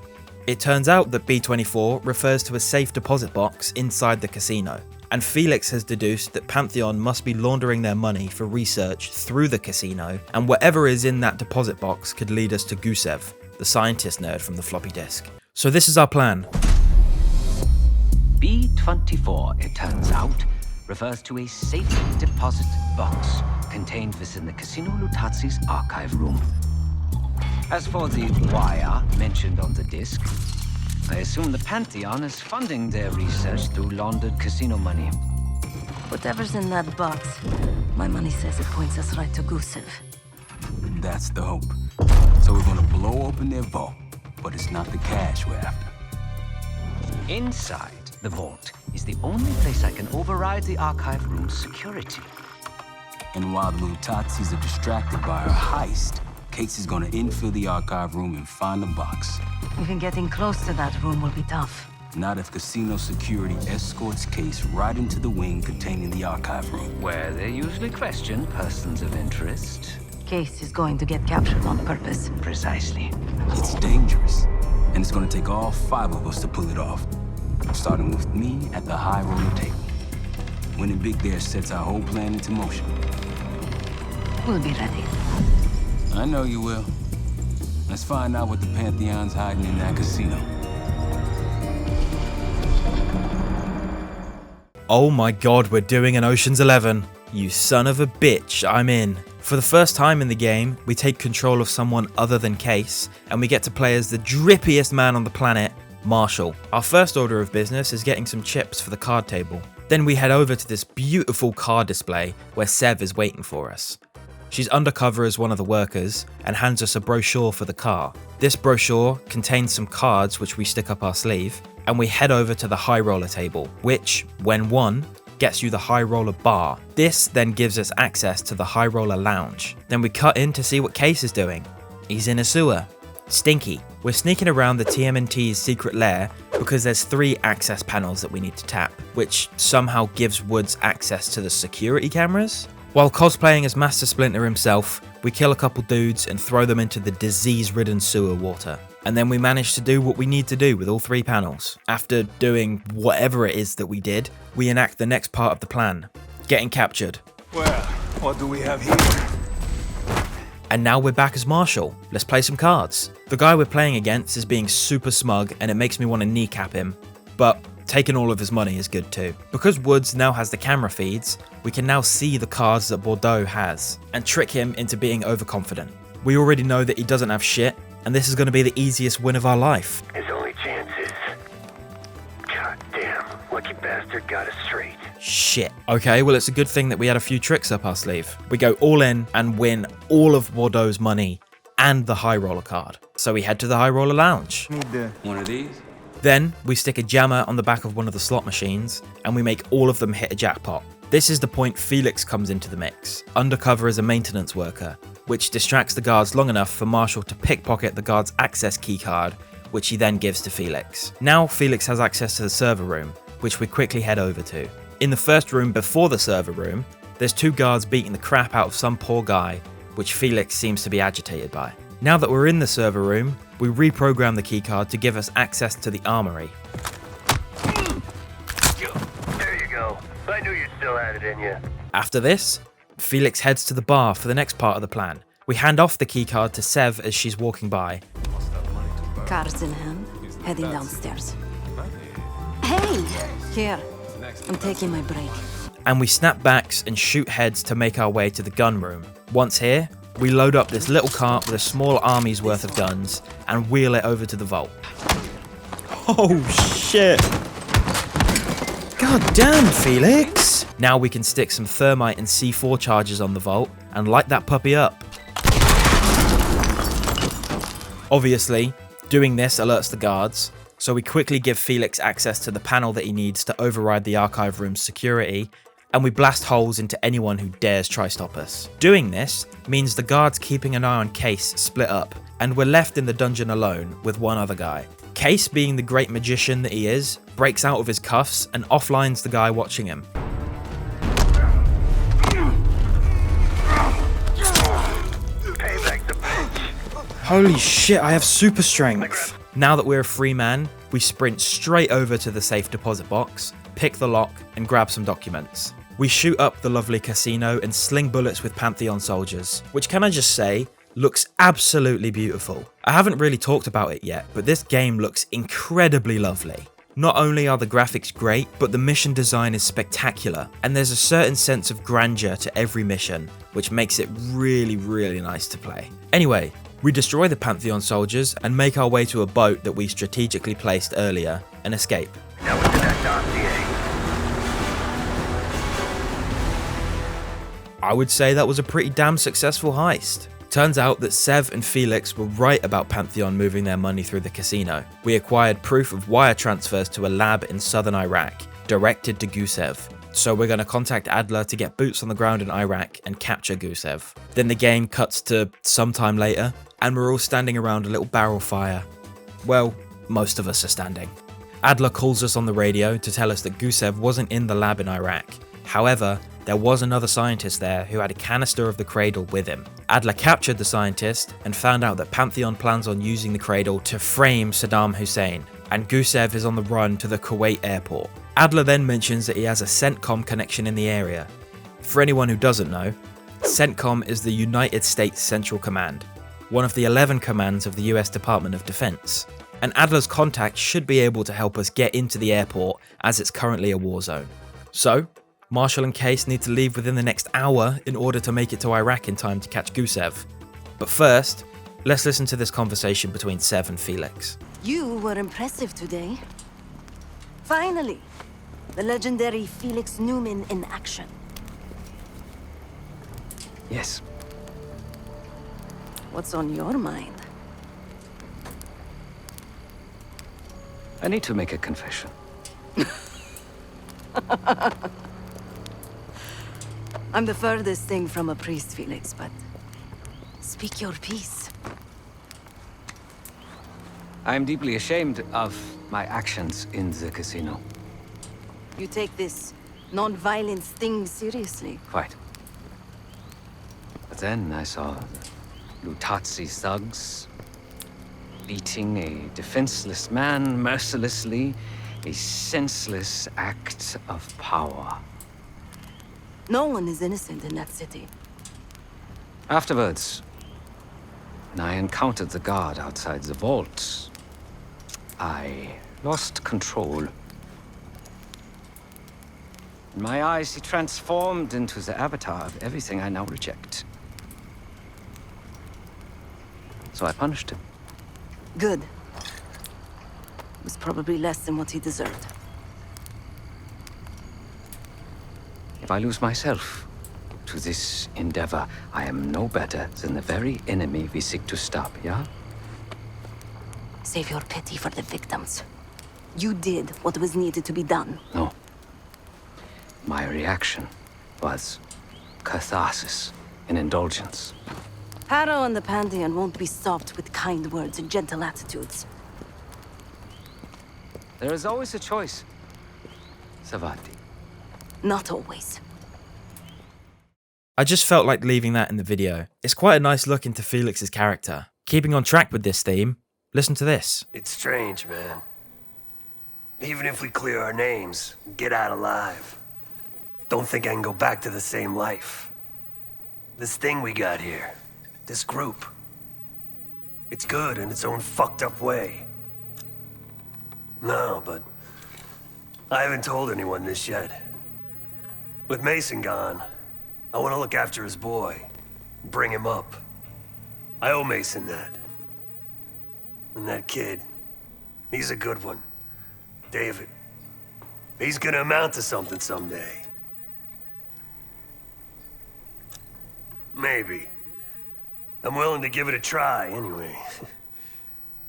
It turns out that B24 refers to a safe deposit box inside the casino, and Felix has deduced that Pantheon must be laundering their money for research through the casino, and whatever is in that deposit box could lead us to Gusev, the scientist nerd from the floppy disk. So this is our plan. B24, it turns out, refers to a safe deposit box contained within the Casino Lutazis archive room. As for the wire mentioned on the disc, I assume the Pantheon is funding their research through laundered casino money. Whatever's in that box, my money says it points us right to Gusev. That's the hope. So we're gonna blow open their vault, but it's not the cash we're after. Inside the vault is the only place I can override the archive room's security. And while the Lutazis are distracted by our heist, Casey's gonna infill the archive room and find the box. Even getting close to that room will be tough. Not if casino security escorts Case right into the wing containing the archive room. Where they usually question persons of interest. Case is going to get captured on purpose. Precisely. It's dangerous, and it's gonna take all 5 of us to pull it off. Starting with me at the high roller table. Winning big there sets our whole plan into motion. We'll be ready. I know you will. Let's find out what the Pantheon's hiding in that casino. Oh my god, we're doing an Ocean's 11. You son of a bitch, I'm in. For the first time in the game, we take control of someone other than Case, and we get to play as the drippiest man on the planet, Marshall. Our first order of business is getting some chips for the card table. Then we head over to this beautiful card display where Sev is waiting for us. She's undercover as one of the workers and hands us a brochure for the car. This brochure contains some cards which we stick up our sleeve, and we head over to the high roller table, which, when won, gets you the high roller bar. This then gives us access to the high roller lounge. Then we cut in to see what Case is doing. He's in a sewer. Stinky. We're sneaking around the TMNT's secret lair because there's 3 access panels that we need to tap, which somehow gives Woods access to the security cameras. While cosplaying as Master Splinter himself, we kill a couple dudes and throw them into the disease-ridden sewer water. And then we manage to do what we need to do with all 3 panels. After doing whatever it is that we did, we enact the next part of the plan, getting captured. Well, what do we have here? And now we're back as Marshall. Let's play some cards. The guy we're playing against is being super smug and it makes me want to kneecap him. But taking all of his money is good too. Because Woods now has the camera feeds, we can now see the cards that Bordeaux has and trick him into being overconfident. We already know that he doesn't have shit, and this is going to be the easiest win of our life. His only chance is... God damn, lucky bastard got us straight. Shit. Okay, well it's a good thing that we had a few tricks up our sleeve. We go all in and win all of Bordeaux's money and the high roller card. So we head to the high roller lounge. One of these? Then we stick a jammer on the back of one of the slot machines and we make all of them hit a jackpot. This is the point Felix comes into the mix, undercover as a maintenance worker, which distracts the guards long enough for Marshall to pickpocket the guard's access keycard, which he then gives to Felix. Now Felix has access to the server room, which we quickly head over to. In the first room before the server room, there's 2 guards beating the crap out of some poor guy, which Felix seems to be agitated by. Now that we're in the server room, we reprogram the keycard to give us access to the armory. There you go. I knew you still had it in you. After this, Felix heads to the bar for the next part of the plan. We hand off the keycard to Sev as she's walking by. Cards in hand, heading downstairs. Hey! Here. I'm taking my break. And we snap backs and shoot heads to make our way to the gun room. Once here, we load up this little cart with a small army's worth of guns and wheel it over to the vault. Oh shit! God damn, Felix! Now we can stick some thermite and C4 charges on the vault and light that puppy up. Obviously, doing this alerts the guards, so we quickly give Felix access to the panel that he needs to override the archive room's security, and we blast holes into anyone who dares try stop us. Doing this means the guards keeping an eye on Case split up, and we're left in the dungeon alone with one other guy. Case, being the great magician that he is, breaks out of his cuffs and offlines the guy watching him. Holy shit, I have super strength! Now that we're a free man, we sprint straight over to the safe deposit box, pick the lock, and grab some documents. We shoot up the lovely casino and sling bullets with Pantheon soldiers, which, can I just say, looks absolutely beautiful. I haven't really talked about it yet, but this game looks incredibly lovely. Not only are the graphics great, but the mission design is spectacular, and there's a certain sense of grandeur to every mission, which makes it really, really nice to play. Anyway, we destroy the Pantheon soldiers and make our way to a boat that we strategically placed earlier and escape. Now what's in that dossier? I would say that was a pretty damn successful heist. Turns out that Sev and Felix were right about Pantheon moving their money through the casino. We acquired proof of wire transfers to a lab in southern Iraq, directed to Gusev. So we're going to contact Adler to get boots on the ground in Iraq and capture Gusev. Then the game cuts to some time later, and we're all standing around a little barrel fire. Well, most of us are standing. Adler calls us on the radio to tell us that Gusev wasn't in the lab in Iraq. However, there was another scientist there who had a canister of the cradle with him. Adler captured the scientist and found out that Pantheon plans on using the cradle to frame Saddam Hussein, and Gusev is on the run to the Kuwait airport. Adler then mentions that he has a CENTCOM connection in the area. For anyone who doesn't know, CENTCOM is the United States Central Command, one of the 11 commands of the US Department of Defense. And Adler's contact should be able to help us get into the airport, as it's currently a war zone. So, Marshall and Case need to leave within the next hour in order to make it to Iraq in time to catch Gusev. But first, let's listen to this conversation between Sev and Felix. You were impressive today. Finally, the legendary Felix Newman in action. Yes. What's on your mind? I need to make a confession. I'm the furthest thing from a priest, Felix, but speak your piece. I am deeply ashamed of my actions in the casino. You take this non-violence thing seriously. Quite. But then I saw the Lutazzi thugs beating a defenseless man mercilessly, a senseless act of power. No one is innocent in that city. Afterwards, when I encountered the guard outside the vault, I lost control. In my eyes, he transformed into the avatar of everything I now reject. So I punished him. Good. It was probably less than what he deserved. If I lose myself to this endeavor, I am no better than the very enemy we seek to stop, yeah? Save your pity for the victims. You did what was needed to be done. No. My reaction was catharsis and indulgence. Harrow and the Pantheon won't be stopped with kind words and gentle attitudes. There is always a choice, Savati. Not always. I just felt like leaving that in the video. It's quite a nice look into Felix's character. Keeping on track with this theme, listen to this. It's strange, man. Even if we clear our names, get out alive, don't think I can go back to the same life. This thing we got here, this group, it's good in its own fucked up way. No, but I haven't told anyone this yet. With Mason gone, I want to look after his boy, bring him up. I owe Mason that. And that kid, he's a good one. David. He's gonna amount to something someday. Maybe. I'm willing to give it a try, anyway.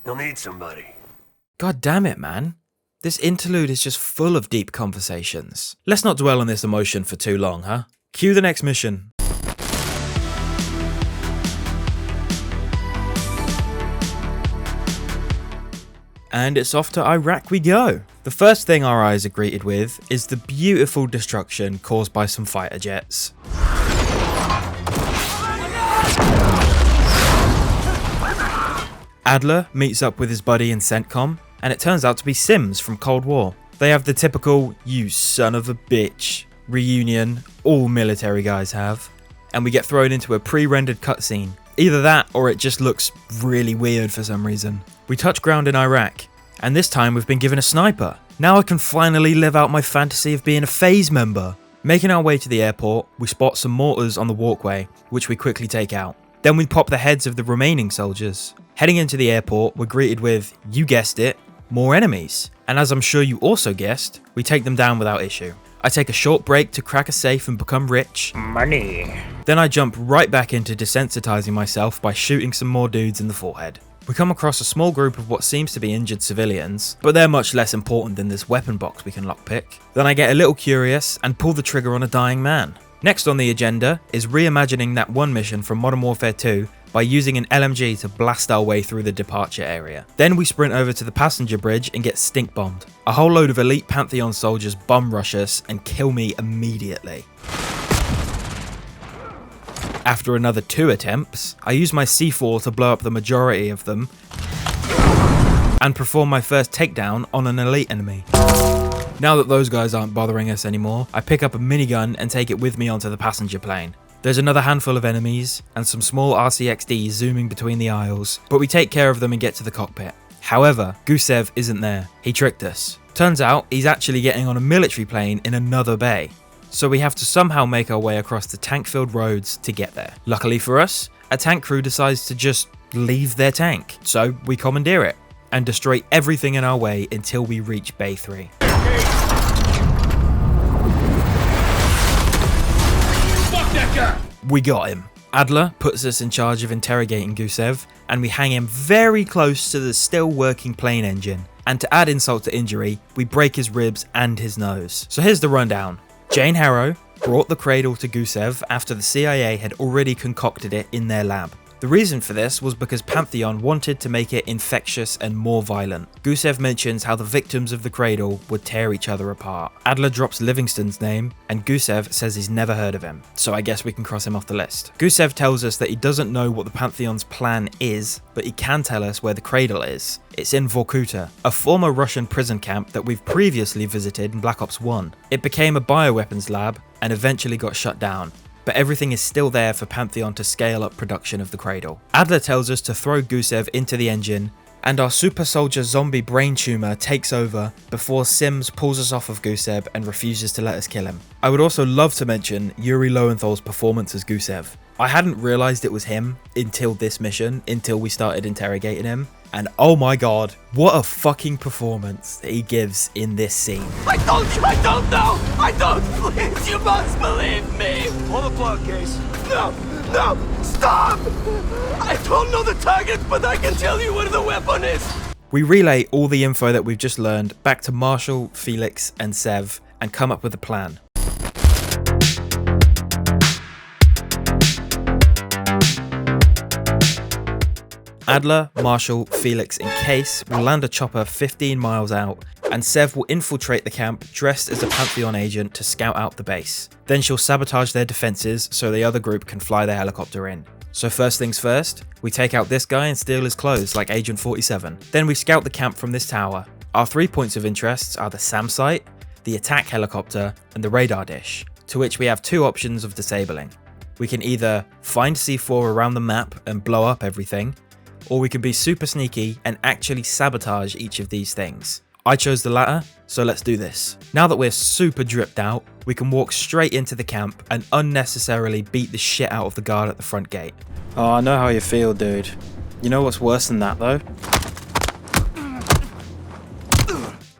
He'll need somebody. God damn it, man. This interlude is just full of deep conversations. Let's not dwell on this emotion for too long, huh? Cue the next mission. And it's off to Iraq we go. The first thing our eyes are greeted with is the beautiful destruction caused by some fighter jets. Adler meets up with his buddy in CENTCOM, and it turns out to be Sims from Cold War. They have the typical, "you son of a bitch" reunion all military guys have, and we get thrown into a pre-rendered cutscene. Either that, or it just looks really weird for some reason. We touch ground in Iraq, and this time we've been given a sniper. Now I can finally live out my fantasy of being a phase member. Making our way to the airport, we spot some mortars on the walkway, which we quickly take out. Then we pop the heads of the remaining soldiers. Heading into the airport, we're greeted with, you guessed it, more enemies. And as I'm sure you also guessed, we take them down without issue. I take a short break to crack a safe and become rich. Money. Then I jump right back into desensitizing myself by shooting some more dudes in the forehead. We come across a small group of what seems to be injured civilians, but they're much less important than this weapon box we can lockpick. Then I get a little curious and pull the trigger on a dying man. Next on the agenda is reimagining that one mission from Modern Warfare 2 by using an LMG to blast our way through the departure area. Then we sprint over to the passenger bridge and get stink bombed. A whole load of elite Pantheon soldiers bum rush us and kill me immediately. After another 2 attempts, I use my C4 to blow up the majority of them and perform my first takedown on an elite enemy. Now that those guys aren't bothering us anymore, I pick up a minigun and take it with me onto the passenger plane. There's another handful of enemies and some small RCXDs zooming between the aisles, but we take care of them and get to the cockpit. However, Gusev isn't there. He tricked us. Turns out he's actually getting on a military plane in another bay. So we have to somehow make our way across the tank-filled roads to get there. Luckily for us, a tank crew decides to just leave their tank, so we commandeer it and destroy everything in our way until we reach Bay 3. We got him. Adler puts us in charge of interrogating Gusev, and we hang him very close to the still working plane engine. And to add insult to injury, we break his ribs and his nose. So here's the rundown. Jane Harrow brought the cradle to Gusev after the CIA had already concocted it in their lab. The reason for this was because Pantheon wanted to make it infectious and more violent. Gusev mentions how the victims of the cradle would tear each other apart. Adler drops Livingston's name, and Gusev says he's never heard of him, so I guess we can cross him off the list. Gusev tells us that he doesn't know what the Pantheon's plan is, but he can tell us where the cradle is. It's in Vorkuta, a former Russian prison camp that we've previously visited in Black Ops 1. It became a bioweapons lab and eventually got shut down, but everything is still there for Pantheon to scale up production of the cradle. Adler tells us to throw Gusev into the engine, and our super soldier zombie brain tumor takes over before Sims pulls us off of Gusev and refuses to let us kill him. I would also love to mention Yuri Lowenthal's performance as Gusev. I hadn't realised it was him until this mission, until we started interrogating him, and oh my god, what a fucking performance he gives in this scene. I told you I don't know! I don't! Please, you must believe me! Pull the plug, Case. No! No! Stop! I don't know the target, but I can tell you where the weapon is! We relay all the info that we've just learned back to Marshall, Felix, and Sev, and come up with a plan. Adler, Marshall, Felix, and Case will land a chopper 15 miles out, and Sev will infiltrate the camp dressed as a Pantheon agent to scout out the base. Then she'll sabotage their defenses so the other group can fly their helicopter in. So first things first, we take out this guy and steal his clothes like Agent 47. Then we scout the camp from this tower. Our 3 points of interest are the SAM site, the attack helicopter, and the radar dish, to which we have 2 options of disabling. We can either find C4 around the map and blow up everything, or we can be super sneaky and actually sabotage each of these things. I chose the latter, so let's do this. Now that we're super dripped out, we can walk straight into the camp and unnecessarily beat the shit out of the guard at the front gate. Oh, I know how you feel, dude. You know what's worse than that, though?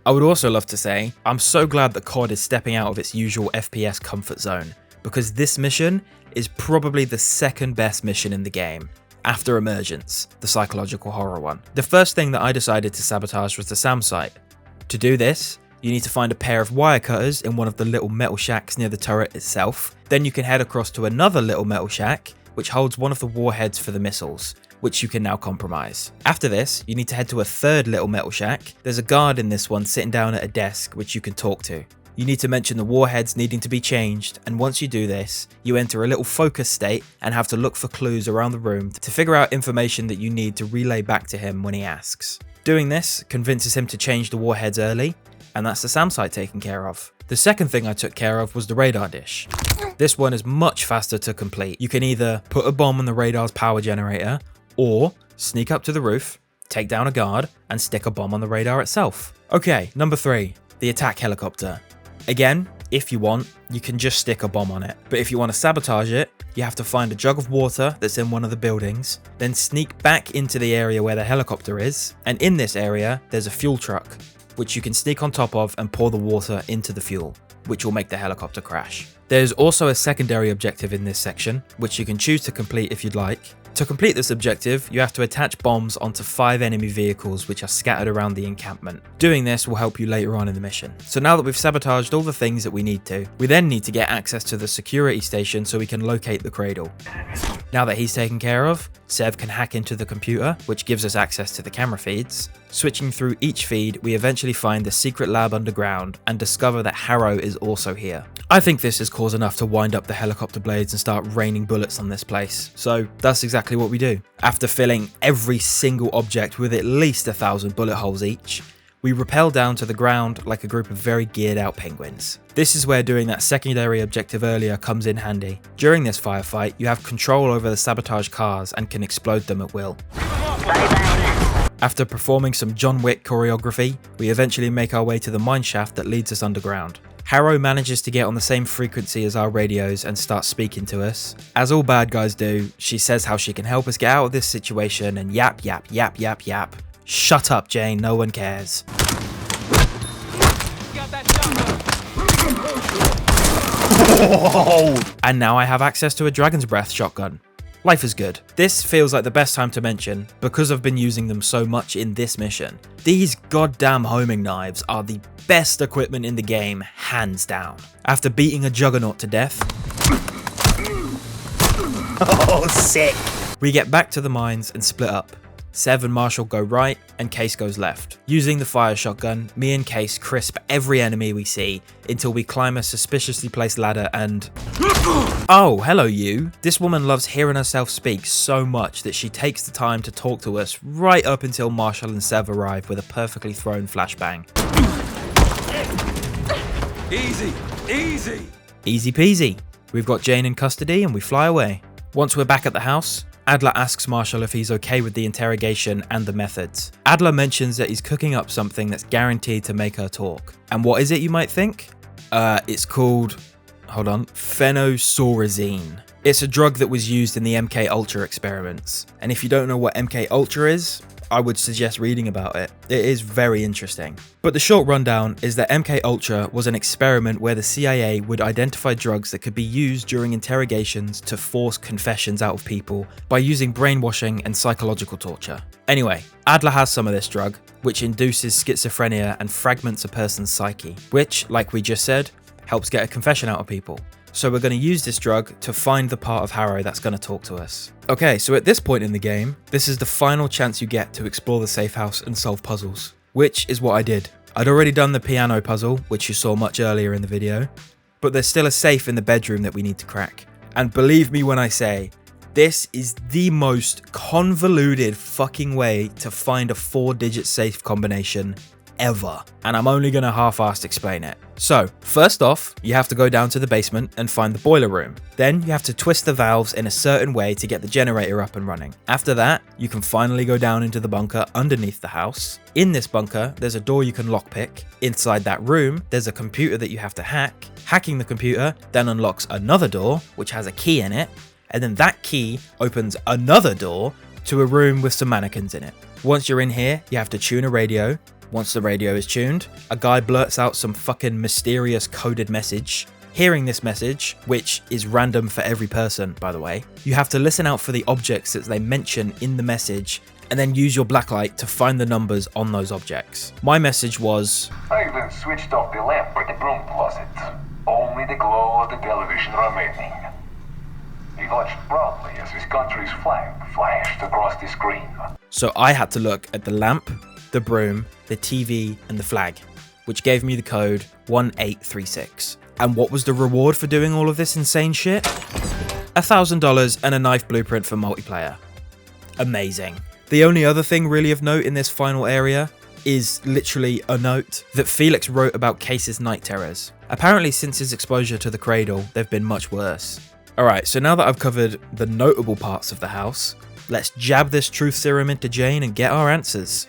I would also love to say, I'm so glad that COD is stepping out of its usual FPS comfort zone, because this mission is probably the second best mission in the game, after Emergence, the psychological horror one. The first thing that I decided to sabotage was the SAM site. To do this, you need to find a pair of wire cutters in one of the little metal shacks near the turret itself. Then you can head across to another little metal shack, which holds one of the warheads for the missiles, which you can now compromise. After this, you need to head to a third little metal shack. There's a guard in this one sitting down at a desk, which you can talk to. You need to mention the warheads needing to be changed, and once you do this, you enter a little focus state and have to look for clues around the room to figure out information that you need to relay back to him when he asks. Doing this convinces him to change the warheads early, and that's the SAM site taken care of. The second thing I took care of was the radar dish. This one is much faster to complete. You can either put a bomb on the radar's power generator, or sneak up to the roof, take down a guard, and stick a bomb on the radar itself. Okay, number 3, the attack helicopter. Again, if you want, you can just stick a bomb on it. But if you want to sabotage it, you have to find a jug of water that's in one of the buildings, then sneak back into the area where the helicopter is, and in this area, there's a fuel truck, which you can sneak on top of and pour the water into the fuel, which will make the helicopter crash. There's also a secondary objective in this section, which you can choose to complete if you'd like. To complete this objective, you have to attach bombs onto 5 enemy vehicles which are scattered around the encampment. Doing this will help you later on in the mission. So now that we've sabotaged all the things that we need to, we then need to get access to the security station so we can locate the cradle. Now that he's taken care of, Sev can hack into the computer, which gives us access to the camera feeds. Switching through each feed, we eventually find the secret lab underground and discover that Harrow is also here. I think this is cause enough to wind up the helicopter blades and start raining bullets on this place, so that's exactly what we do. After filling every single object with at least 1,000 bullet holes each, we rappel down to the ground like a group of very geared out penguins. This is where doing that secondary objective earlier comes in handy. During this firefight, you have control over the sabotage cars and can explode them at will. After performing some John Wick choreography, we eventually make our way to the mineshaft that leads us underground. Harrow manages to get on the same frequency as our radios and starts speaking to us. As all bad guys do, she says how she can help us get out of this situation and yap. Shut up, Jane, no one cares. And now I have access to a Dragon's Breath shotgun. Life is good. This feels like the best time to mention, because I've been using them so much in this mission. These goddamn homing knives are the best equipment in the game, hands down. After beating a juggernaut to death, oh sick, we get back to the mines and split up. Sev and Marshall go right, and Case goes left. Using the fire shotgun, me and Case crisp every enemy we see until we climb a suspiciously placed ladder and... Oh, hello you. This woman loves hearing herself speak so much that she takes the time to talk to us right up until Marshall and Sev arrive with a perfectly thrown flashbang. Easy, easy. Easy peasy. We've got Jane in custody and we fly away. Once we're back at the house, Adler asks Marshall if he's okay with the interrogation and the methods. Adler mentions that he's cooking up something that's guaranteed to make her talk. And what is it, you might think? It's called... hold on. Phenosaurazine. It's a drug that was used in the MK Ultra experiments. And if you don't know what MK Ultra is, I would suggest reading about it. It is very interesting. But the short rundown is that MK Ultra was an experiment where the CIA would identify drugs that could be used during interrogations to force confessions out of people by using brainwashing and psychological torture. Anyway, Adler has some of this drug, which induces schizophrenia and fragments a person's psyche, which, like we just said, helps get a confession out of people. So we're going to use this drug to find the part of Harrow that's going to talk to us. Okay, so at this point in the game, this is the final chance you get to explore the safe house and solve puzzles, which is what I did. I'd already done the piano puzzle, which you saw much earlier in the video, but there's still a safe in the bedroom that we need to crack. And believe me when I say, this is the most convoluted fucking way to find a 4-digit safe combination forever, and I'm only gonna half-assed explain it. So, first off, you have to go down to the basement and find the boiler room. Then you have to twist the valves in a certain way to get the generator up and running. After that, you can finally go down into the bunker underneath the house. In this bunker, there's a door you can lockpick. Inside that room, there's a computer that you have to hack. Hacking the computer then unlocks another door, which has a key in it, and then that key opens another door to a room with some mannequins in it. Once you're in here, you have to tune a radio. Once the radio is tuned, a guy blurts out some fucking mysterious coded message. Hearing this message, which is random for every person, by the way, you have to listen out for the objects that they mention in the message and then use your blacklight to find the numbers on those objects. My message was, I even switched off the lamp at the broom closet. Only the glow of the television remaining. He watched proudly as his country's flag flashed across the screen. So I had to look at the lamp, the broom, the TV, and the flag, which gave me the code 1836. And what was the reward for doing all of this insane shit? $1,000 and a knife blueprint for multiplayer. Amazing. The only other thing really of note in this final area is literally a note that Felix wrote about Case's night terrors. Apparently since his exposure to the cradle, they've been much worse. Alright, so now that I've covered the notable parts of the house, let's jab this truth serum into Jane and get our answers.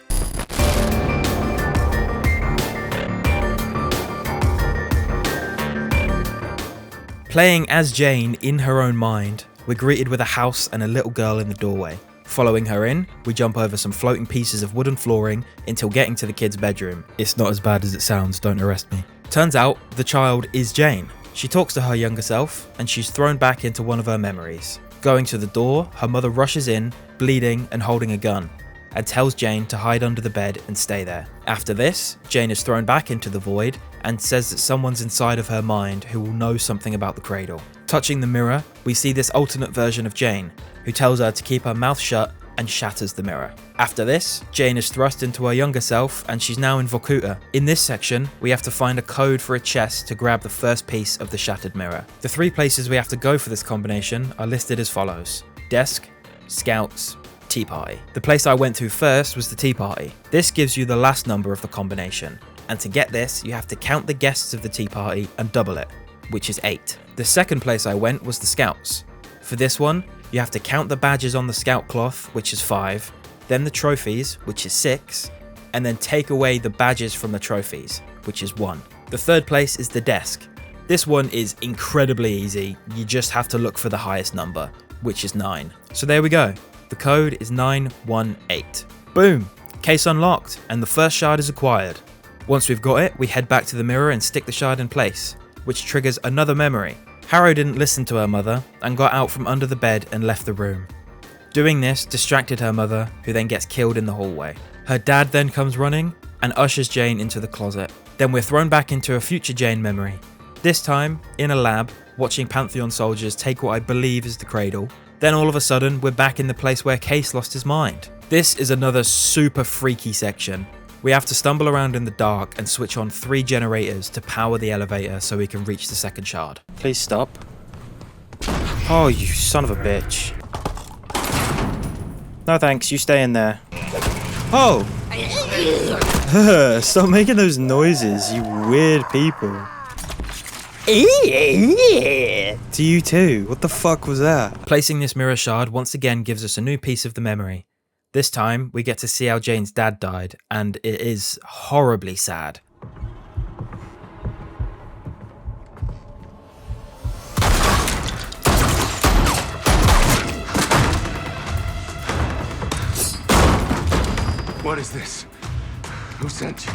Playing as Jane in her own mind, we're greeted with a house and a little girl in the doorway. Following her in, we jump over some floating pieces of wooden flooring until getting to the kid's bedroom. It's not as bad as it sounds, don't arrest me. Turns out, the child is Jane. She talks to her younger self, and she's thrown back into one of her memories. Going to the door, her mother rushes in, bleeding and holding a gun, and tells Jane to hide under the bed and stay there. After this, Jane is thrown back into the void and says that someone's inside of her mind who will know something about the cradle. Touching the mirror, we see this alternate version of Jane, who tells her to keep her mouth shut and shatters the mirror. After this, Jane is thrust into her younger self and she's now in Vorkuta. In this section, we have to find a code for a chest to grab the first piece of the shattered mirror. The 3 places we have to go for this combination are listed as follows: desk, scouts, tea party. The place I went to first was the tea party. This gives you the last number of the combination, and to get this, you have to count the guests of the tea party and double it, which is 8. The second place I went was the scouts. For this one, you have to count the badges on the scout cloth, which is 5, then the trophies, which is 6, and then take away the badges from the trophies, which is 1. The third place is the desk. This one is incredibly easy, you just have to look for the highest number, which is 9. So there we go, the code is 918. Boom, case unlocked, and the first shard is acquired. Once we've got it, we head back to the mirror and stick the shard in place, which triggers another memory. Harrow didn't listen to her mother and got out from under the bed and left the room. Doing this distracted her mother, who then gets killed in the hallway. Her dad then comes running and ushers Jane into the closet. Then we're thrown back into a future Jane memory. This time, in a lab, watching Pantheon soldiers take what I believe is the cradle. Then all of a sudden, we're back in the place where Case lost his mind. This is another super freaky section. We have to stumble around in the dark and switch on 3 generators to power the elevator so we can reach the second shard. Please stop. Oh, you son of a bitch. No thanks, you stay in there. Oh! Stop making those noises, you weird people. To you too, what the fuck was that? Placing this mirror shard once again gives us a new piece of the memory. This time, we get to see how Jane's dad died, and it is horribly sad. What is this? Who sent you?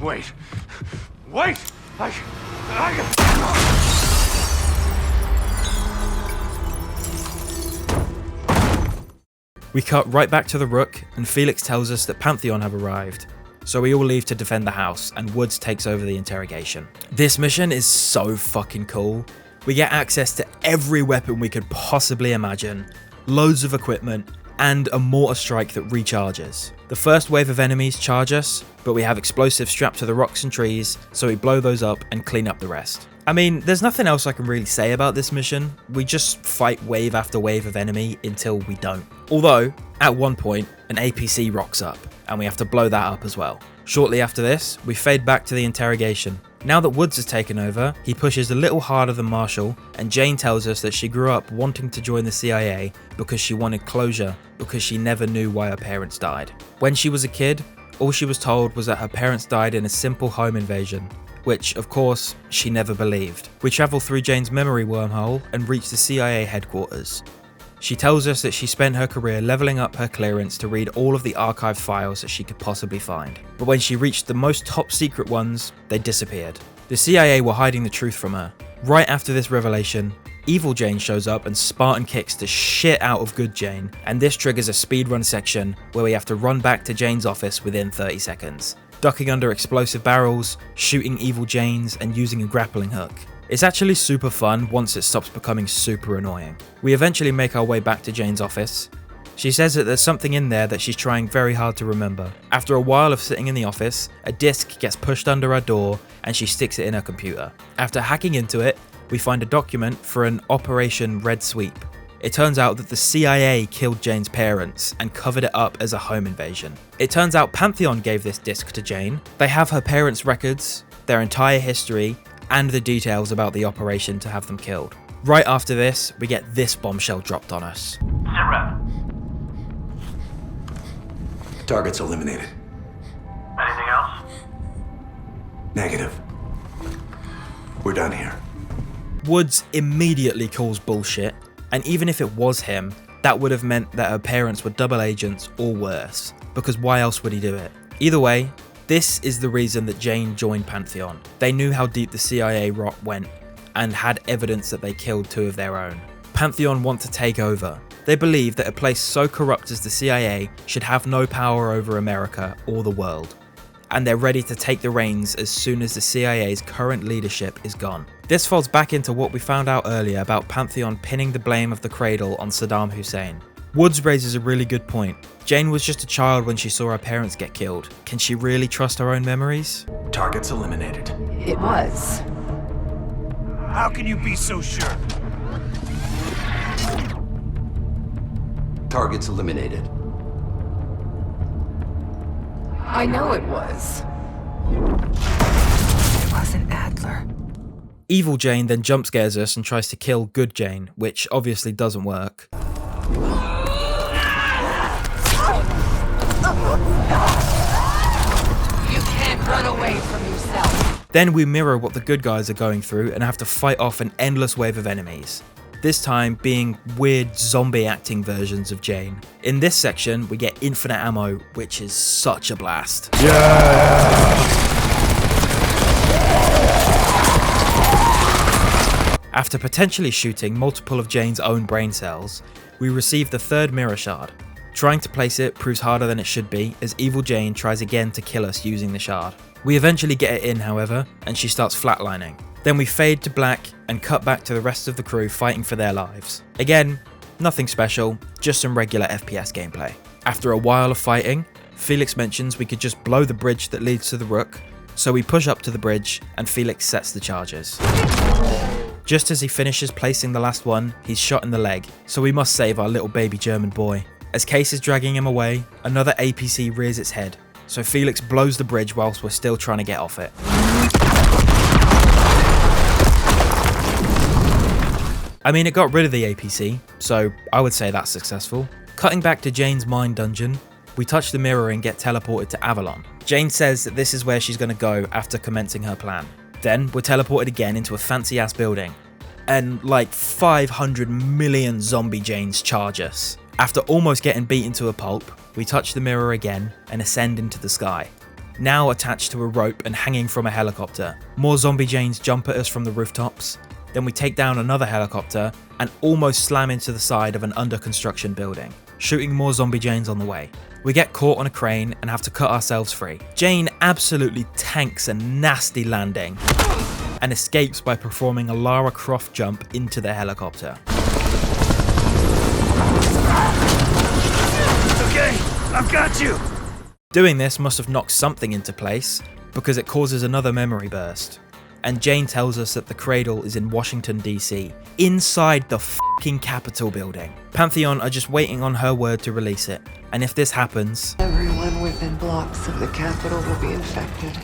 Wait! Wait! We cut right back to the Rook, and Felix tells us that Pantheon have arrived. So we all leave to defend the house, and Woods takes over the interrogation. This mission is so fucking cool. We get access to every weapon we could possibly imagine. loads of equipment, and a mortar strike that recharges. The first wave of enemies charge us, but we have explosives strapped to the rocks and trees, so we blow those up and clean up the rest. I mean, there's nothing else I can really say about this mission. We just fight wave after wave of enemy until we don't. Although, at one point, an APC rocks up, and we have to blow that up as well. Shortly after this, we fade back to the interrogation. Now that Woods has taken over, he pushes a little harder than Marshall, and Jane tells us that she grew up wanting to join the CIA because she wanted closure, because she never knew why her parents died. When she was a kid, all she was told was that her parents died in a simple home invasion, which, of course, she never believed. We travel through Jane's memory wormhole and reach the CIA headquarters. She tells us that she spent her career leveling up her clearance to read all of the archived files that she could possibly find. But when she reached the most top secret ones, they disappeared. The CIA were hiding the truth from her. Right after this revelation, Evil Jane shows up and Spartan kicks the shit out of Good Jane, and this triggers a speedrun section where we have to run back to Jane's office within 30 seconds, ducking under explosive barrels, shooting Evil Janes, and using a grappling hook. It's actually super fun once it stops becoming super annoying. We eventually make our way back to Jane's office. She says that there's something in there that she's trying very hard to remember. After a while of sitting in the office, a disc gets pushed under her door and she sticks it in her computer. After hacking into it, we find a document for an Operation Red Sweep. It turns out that the CIA killed Jane's parents and covered it up as a home invasion. It turns out Pantheon gave this disc to Jane. They have her parents' records, their entire history, and the details about the operation to have them killed. Right after this, we get this bombshell dropped on us. Target's eliminated. Anything else? Negative. We're done here. Woods immediately calls bullshit, and even if it was him, that would have meant that her parents were double agents or worse, because why else would he do it? Either way, this is the reason that Jane joined Pantheon. They knew how deep the CIA rot went and had evidence that they killed 2 of their own. Pantheon want to take over. They believe that a place so corrupt as the CIA should have no power over America or the world, and they're ready to take the reins as soon as the CIA's current leadership is gone. This falls back into what we found out earlier about Pantheon pinning the blame of the cradle on Saddam Hussein. Woods raises a really good point. Jane was just a child when she saw her parents get killed. Can she really trust her own memories? Target's eliminated. It was. How can you be so sure? Target's eliminated. I know it was. It wasn't Adler. Evil Jane then jump scares us and tries to kill Good Jane, which obviously doesn't work. You can't run away from yourself. Then we mirror what the good guys are going through and have to fight off an endless wave of enemies. This time being weird zombie acting versions of Jane. In this section, we get infinite ammo, which is such a blast. After potentially shooting multiple of Jane's own brain cells, we receive the 3rd mirror shard. Trying to place it proves harder than it should be, as Evil Jane tries again to kill us using the shard. We eventually get it in, however, and she starts flatlining. Then we fade to black and cut back to the rest of the crew fighting for their lives. Again, nothing special, just some regular FPS gameplay. After a while of fighting, Felix mentions we could just blow the bridge that leads to the Rook, so we push up to the bridge and Felix sets the charges. Just as he finishes placing the last one, he's shot in the leg, so we must save our little baby German boy. As Case is dragging him away, another APC rears its head, so Felix blows the bridge whilst we're still trying to get off it. I mean, it got rid of the APC, so I would say that's successful. Cutting back to Jane's mine dungeon, we touch the mirror and get teleported to Avalon. Jane says that this is where she's going to go after commencing her plan. Then we're teleported again into a fancy ass building, and like 500 million zombie Janes charge us. After almost getting beaten to a pulp, we touch the mirror again and ascend into the sky. Now attached to a rope and hanging from a helicopter. More zombie Janes jump at us from the rooftops. Then we take down another helicopter and almost slam into the side of an under construction building, shooting more zombie Janes on the way. We get caught on a crane and have to cut ourselves free. Jane absolutely tanks a nasty landing and escapes by performing a Lara Croft jump into the helicopter. Got you! Doing this must have knocked something into place, because it causes another memory burst. And Jane tells us that the Cradle is in Washington DC, inside the fucking Capitol building. Pantheon are just waiting on her word to release it, and if this happens, everyone within blocks of the Capitol will be infected.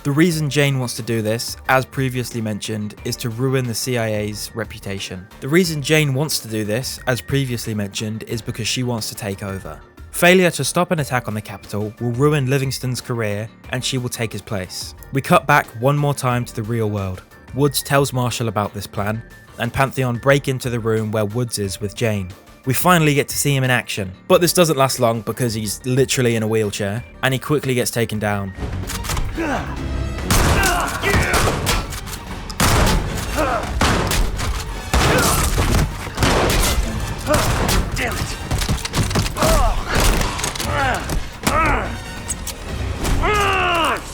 The reason Jane wants to do this, as previously mentioned, is to ruin the CIA's reputation. The reason Jane wants to do this, as previously mentioned, is because she wants to take over. Failure to stop an attack on the Capitol will ruin Livingston's career, and she will take his place. We cut back one more time to the real world. Woods tells Marshall about this plan, and Pantheon break into the room where Woods is with Jane. We finally get to see him in action, but this doesn't last long because he's literally in a wheelchair, and he quickly gets taken down. Damn it!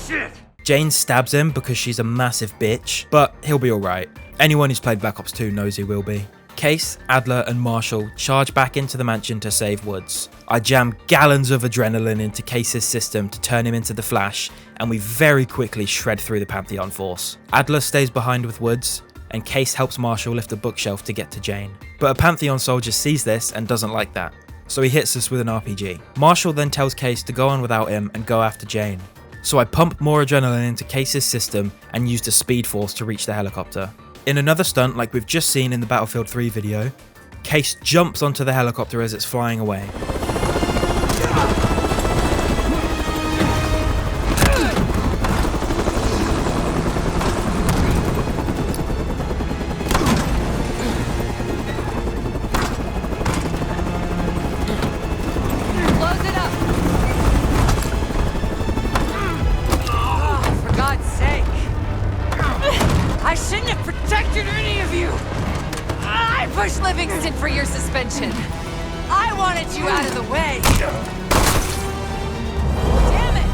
Shit! Jane stabs him because she's a massive bitch, but he'll be alright. Anyone who's played Black Ops 2 knows he will be. Case, Adler and Marshall charge back into the mansion to save Woods. I jam gallons of adrenaline into Case's system to turn him into the Flash, and we very quickly shred through the Pantheon force. Adler stays behind with Woods, and Case helps Marshall lift a bookshelf to get to Jane. But a Pantheon soldier sees this and doesn't like that, so he hits us with an RPG. Marshall then tells Case to go on without him and go after Jane. So I pump more adrenaline into Case's system and used a speed force to reach the helicopter. In another stunt like we've just seen in the Battlefield 3 video, Case jumps onto the helicopter as it's flying away. Livingston for your suspension. I wanted you out of the way. Damn it!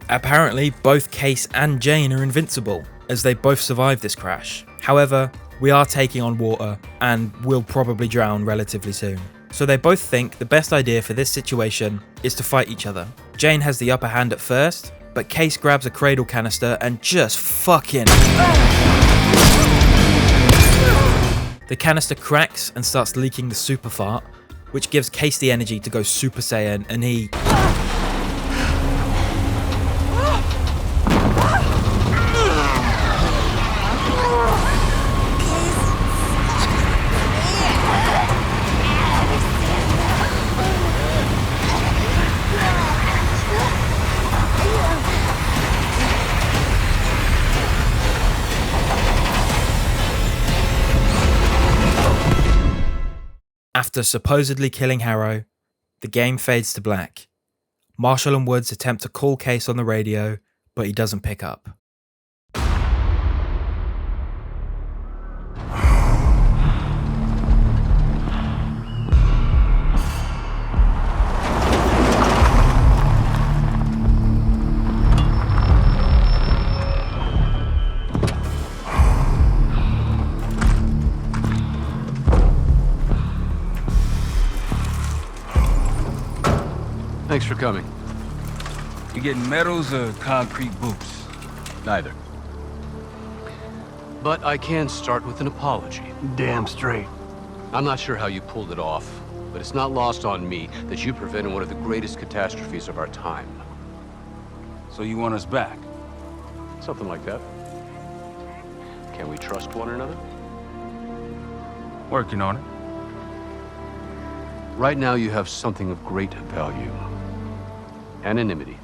Apparently, both Case and Jane are invincible, as they both survive this crash. However, we are taking on water, and will probably drown relatively soon. So they both think the best idea for this situation is to fight each other. Jane has the upper hand at first, but Case grabs a cradle canister and just fucking... The canister cracks and starts leaking the super fart, which gives Case the energy to go Super Saiyan, and he... After supposedly killing Harrow, the game fades to black. Marshall and Woods attempt to call Case on the radio, but he doesn't pick up. Thanks for coming. You getting medals or concrete boots? Neither. But I can start with an apology. Damn straight. I'm not sure how you pulled it off, but it's not lost on me that you prevented one of the greatest catastrophes of our time. So you want us back? Something like that. Can we trust one another? Working on it. Right now you have something of great value. Anonymity.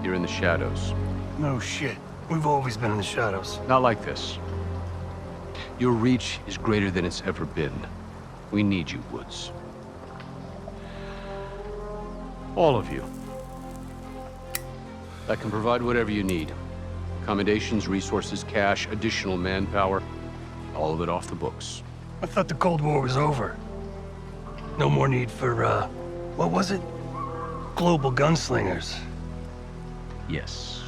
You're in the shadows. No shit. We've always been in the shadows. Not like this. Your reach is greater than it's ever been. We need you, Woods. All of you. I can provide whatever you need. Accommodations, resources, cash, additional manpower. All of it off the books. I thought the Cold War was over. No more need for, What was it? Global gunslingers. Yes.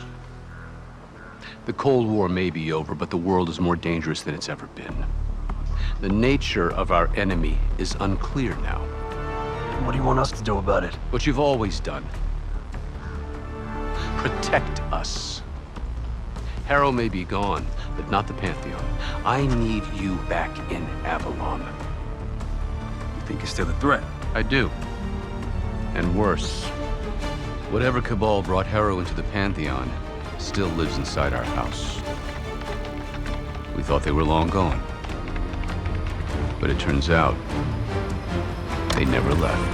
The Cold War may be over, but the world is more dangerous than it's ever been. The nature of our enemy is unclear now. What do you want us to do about it? What you've always done. Protect us. Harrow may be gone, but not the Pantheon. I need you back in Avalon. You think you're still a threat? I do. And worse. Whatever cabal brought Harrow into the Pantheon still lives inside our house. We thought they were long gone. But it turns out they never left.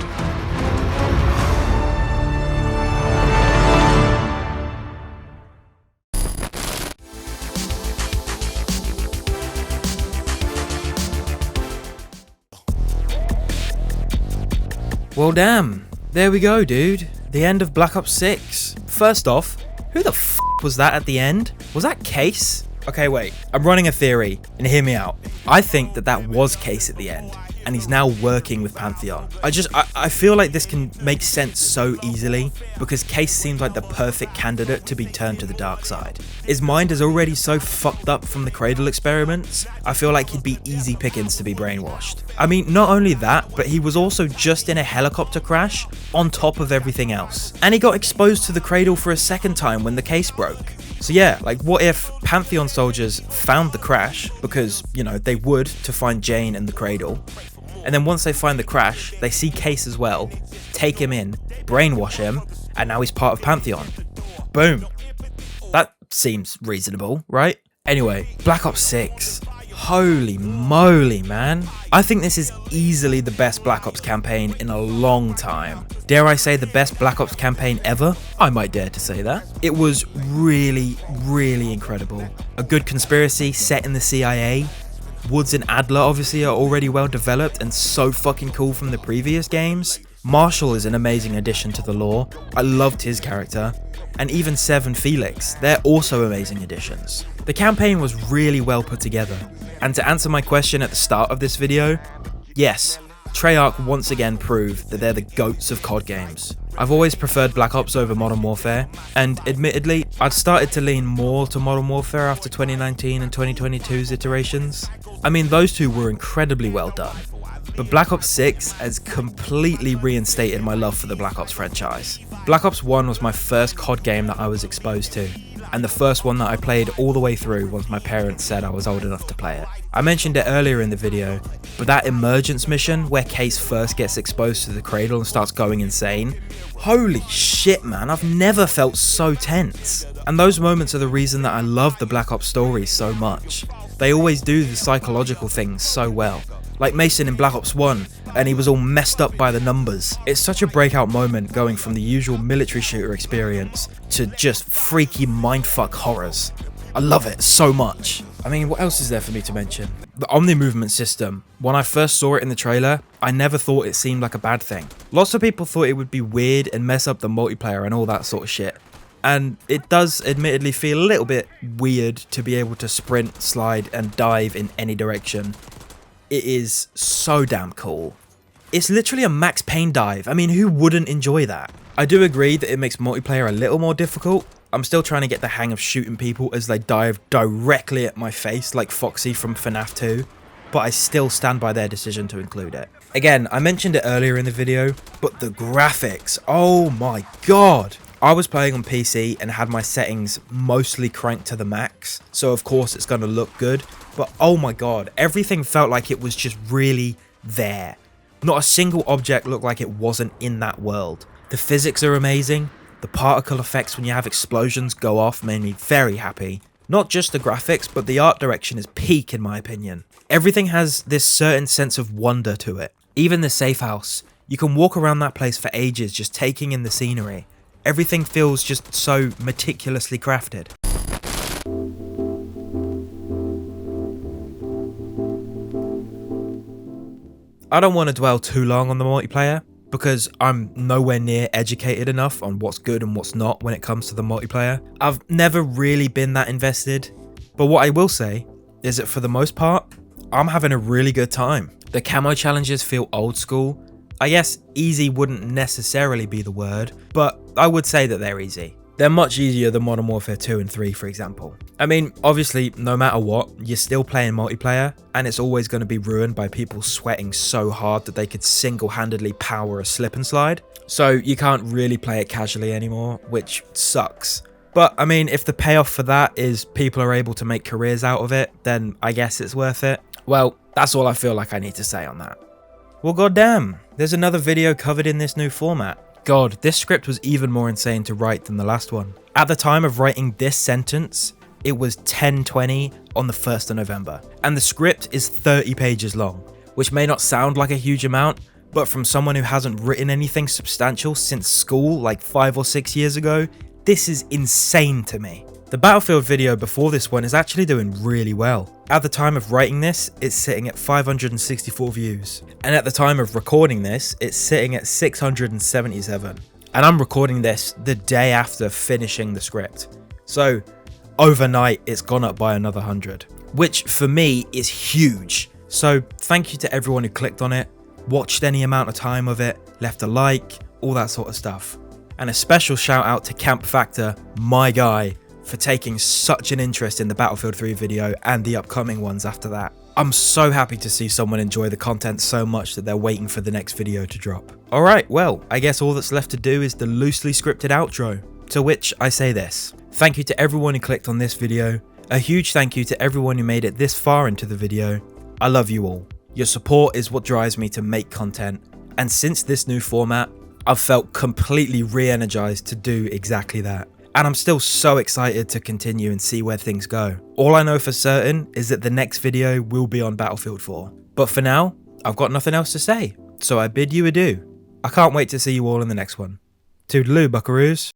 Well damn, there we go dude, the end of Black Ops 6. First off, who the f was that at the end? Was that Case? Okay wait, I'm running a theory, and hear me out. I think that was Case at the end, and he's now working with Pantheon. I feel like this can make sense so easily, because Case seems like the perfect candidate to be turned to the dark side. His mind is already so fucked up from the Cradle experiments, I feel like he'd be easy pickings to be brainwashed. I mean, not only that, but he was also just in a helicopter crash, on top of everything else. And he got exposed to the Cradle for a second time when the case broke. So yeah, like what if Pantheon soldiers found the crash, because, you know, they would to find Jane and the Cradle, and then once they find the crash, they see Case as well, take him in, brainwash him, and now he's part of Pantheon. Boom. That seems reasonable, right? Anyway, Black Ops 6. Holy moly, man. I think this is easily the best Black Ops campaign in a long time. Dare I say the best Black Ops campaign ever? I might dare to say that. It was really, really incredible. A good conspiracy set in the CIA. Woods and Adler obviously are already well developed and so fucking cool from the previous games. Marshall is an amazing addition to the lore. I loved his character. And even Sev and Felix, they're also amazing additions. The campaign was really well put together. And to answer my question at the start of this video, yes, Treyarch once again proved that they're the GOATs of COD games. I've always preferred Black Ops over Modern Warfare, and admittedly, I'd started to lean more to Modern Warfare after 2019 and 2022's iterations. I mean, those two were incredibly well done, but Black Ops 6 has completely reinstated my love for the Black Ops franchise. Black Ops 1 was my first COD game that I was exposed to, and the first one that I played all the way through once my parents said I was old enough to play it. I mentioned it earlier in the video, but that emergence mission where Case first gets exposed to the Cradle and starts going insane, holy shit man, I've never felt so tense. And those moments are the reason that I love the Black Ops stories so much. They always do the psychological things so well. Like Mason in Black Ops 1, and he was all messed up by the numbers. It's such a breakout moment going from the usual military shooter experience to just freaky mindfuck horrors. I love it so much. I mean, what else is there for me to mention? The Omni movement system. When I first saw it in the trailer, I never thought it seemed like a bad thing. Lots of people thought it would be weird and mess up the multiplayer and all that sort of shit. And it does admittedly feel a little bit weird to be able to sprint, slide, and dive in any direction. It is so damn cool. It's literally a Max Payne dive. I mean, who wouldn't enjoy that? I do agree that it makes multiplayer a little more difficult. I'm still trying to get the hang of shooting people as they dive directly at my face like Foxy from FNAF 2, but I still stand by their decision to include it. Again, I mentioned it earlier in the video, but the graphics, oh my god! I was playing on PC and had my settings mostly cranked to the max, so of course it's going to look good, but oh my god, everything felt like it was just really there. Not a single object looked like it wasn't in that world. The physics are amazing, the particle effects when you have explosions go off made me very happy. Not just the graphics, but the art direction is peak in my opinion. Everything has this certain sense of wonder to it. Even the safe house, you can walk around that place for ages just taking in the scenery. Everything feels just so meticulously crafted. I don't want to dwell too long on the multiplayer, because I'm nowhere near educated enough on what's good and what's not when it comes to the multiplayer. I've never really been that invested, but what I will say is that for the most part, I'm having a really good time. The camo challenges feel old school. I guess easy wouldn't necessarily be the word, but I would say that they're easy. They're much easier than Modern Warfare 2 and 3, for example. I mean, obviously, no matter what, you're still playing multiplayer, and it's always going to be ruined by people sweating so hard that they could single-handedly power a slip and slide. So you can't really play it casually anymore, which sucks. But I mean, if the payoff for that is people are able to make careers out of it, then I guess it's worth it. Well, that's all I feel like I need to say on that. Well, goddamn, there's another video covered in this new format. God, this script was even more insane to write than the last one. At the time of writing this sentence, it was 10:20 on the 1st of November, and the script is 30 pages long, which may not sound like a huge amount, but from someone who hasn't written anything substantial since school like 5 or 6 years ago, this is insane to me. The Battlefield video before this one is actually doing really well. At the time of writing this, it's sitting at 564 views. And at the time of recording this, it's sitting at 677. And I'm recording this the day after finishing the script. So overnight, it's gone up by another 100, which for me is huge. So thank you to everyone who clicked on it, watched any amount of time of it, left a like, all that sort of stuff. And a special shout out to Camp Factor, my guy, for taking such an interest in the Battlefield 3 video and the upcoming ones after that. I'm so happy to see someone enjoy the content so much that they're waiting for the next video to drop. Alright, well, I guess all that's left to do is the loosely scripted outro, to which I say this. Thank you to everyone who clicked on this video. A huge thank you to everyone who made it this far into the video. I love you all. Your support is what drives me to make content, and since this new format, I've felt completely re-energized to do exactly that. And I'm still so excited to continue and see where things go. All I know for certain is that the next video will be on Battlefield 4. But for now, I've got nothing else to say, so I bid you adieu. I can't wait to see you all in the next one. Toodaloo, buckaroos.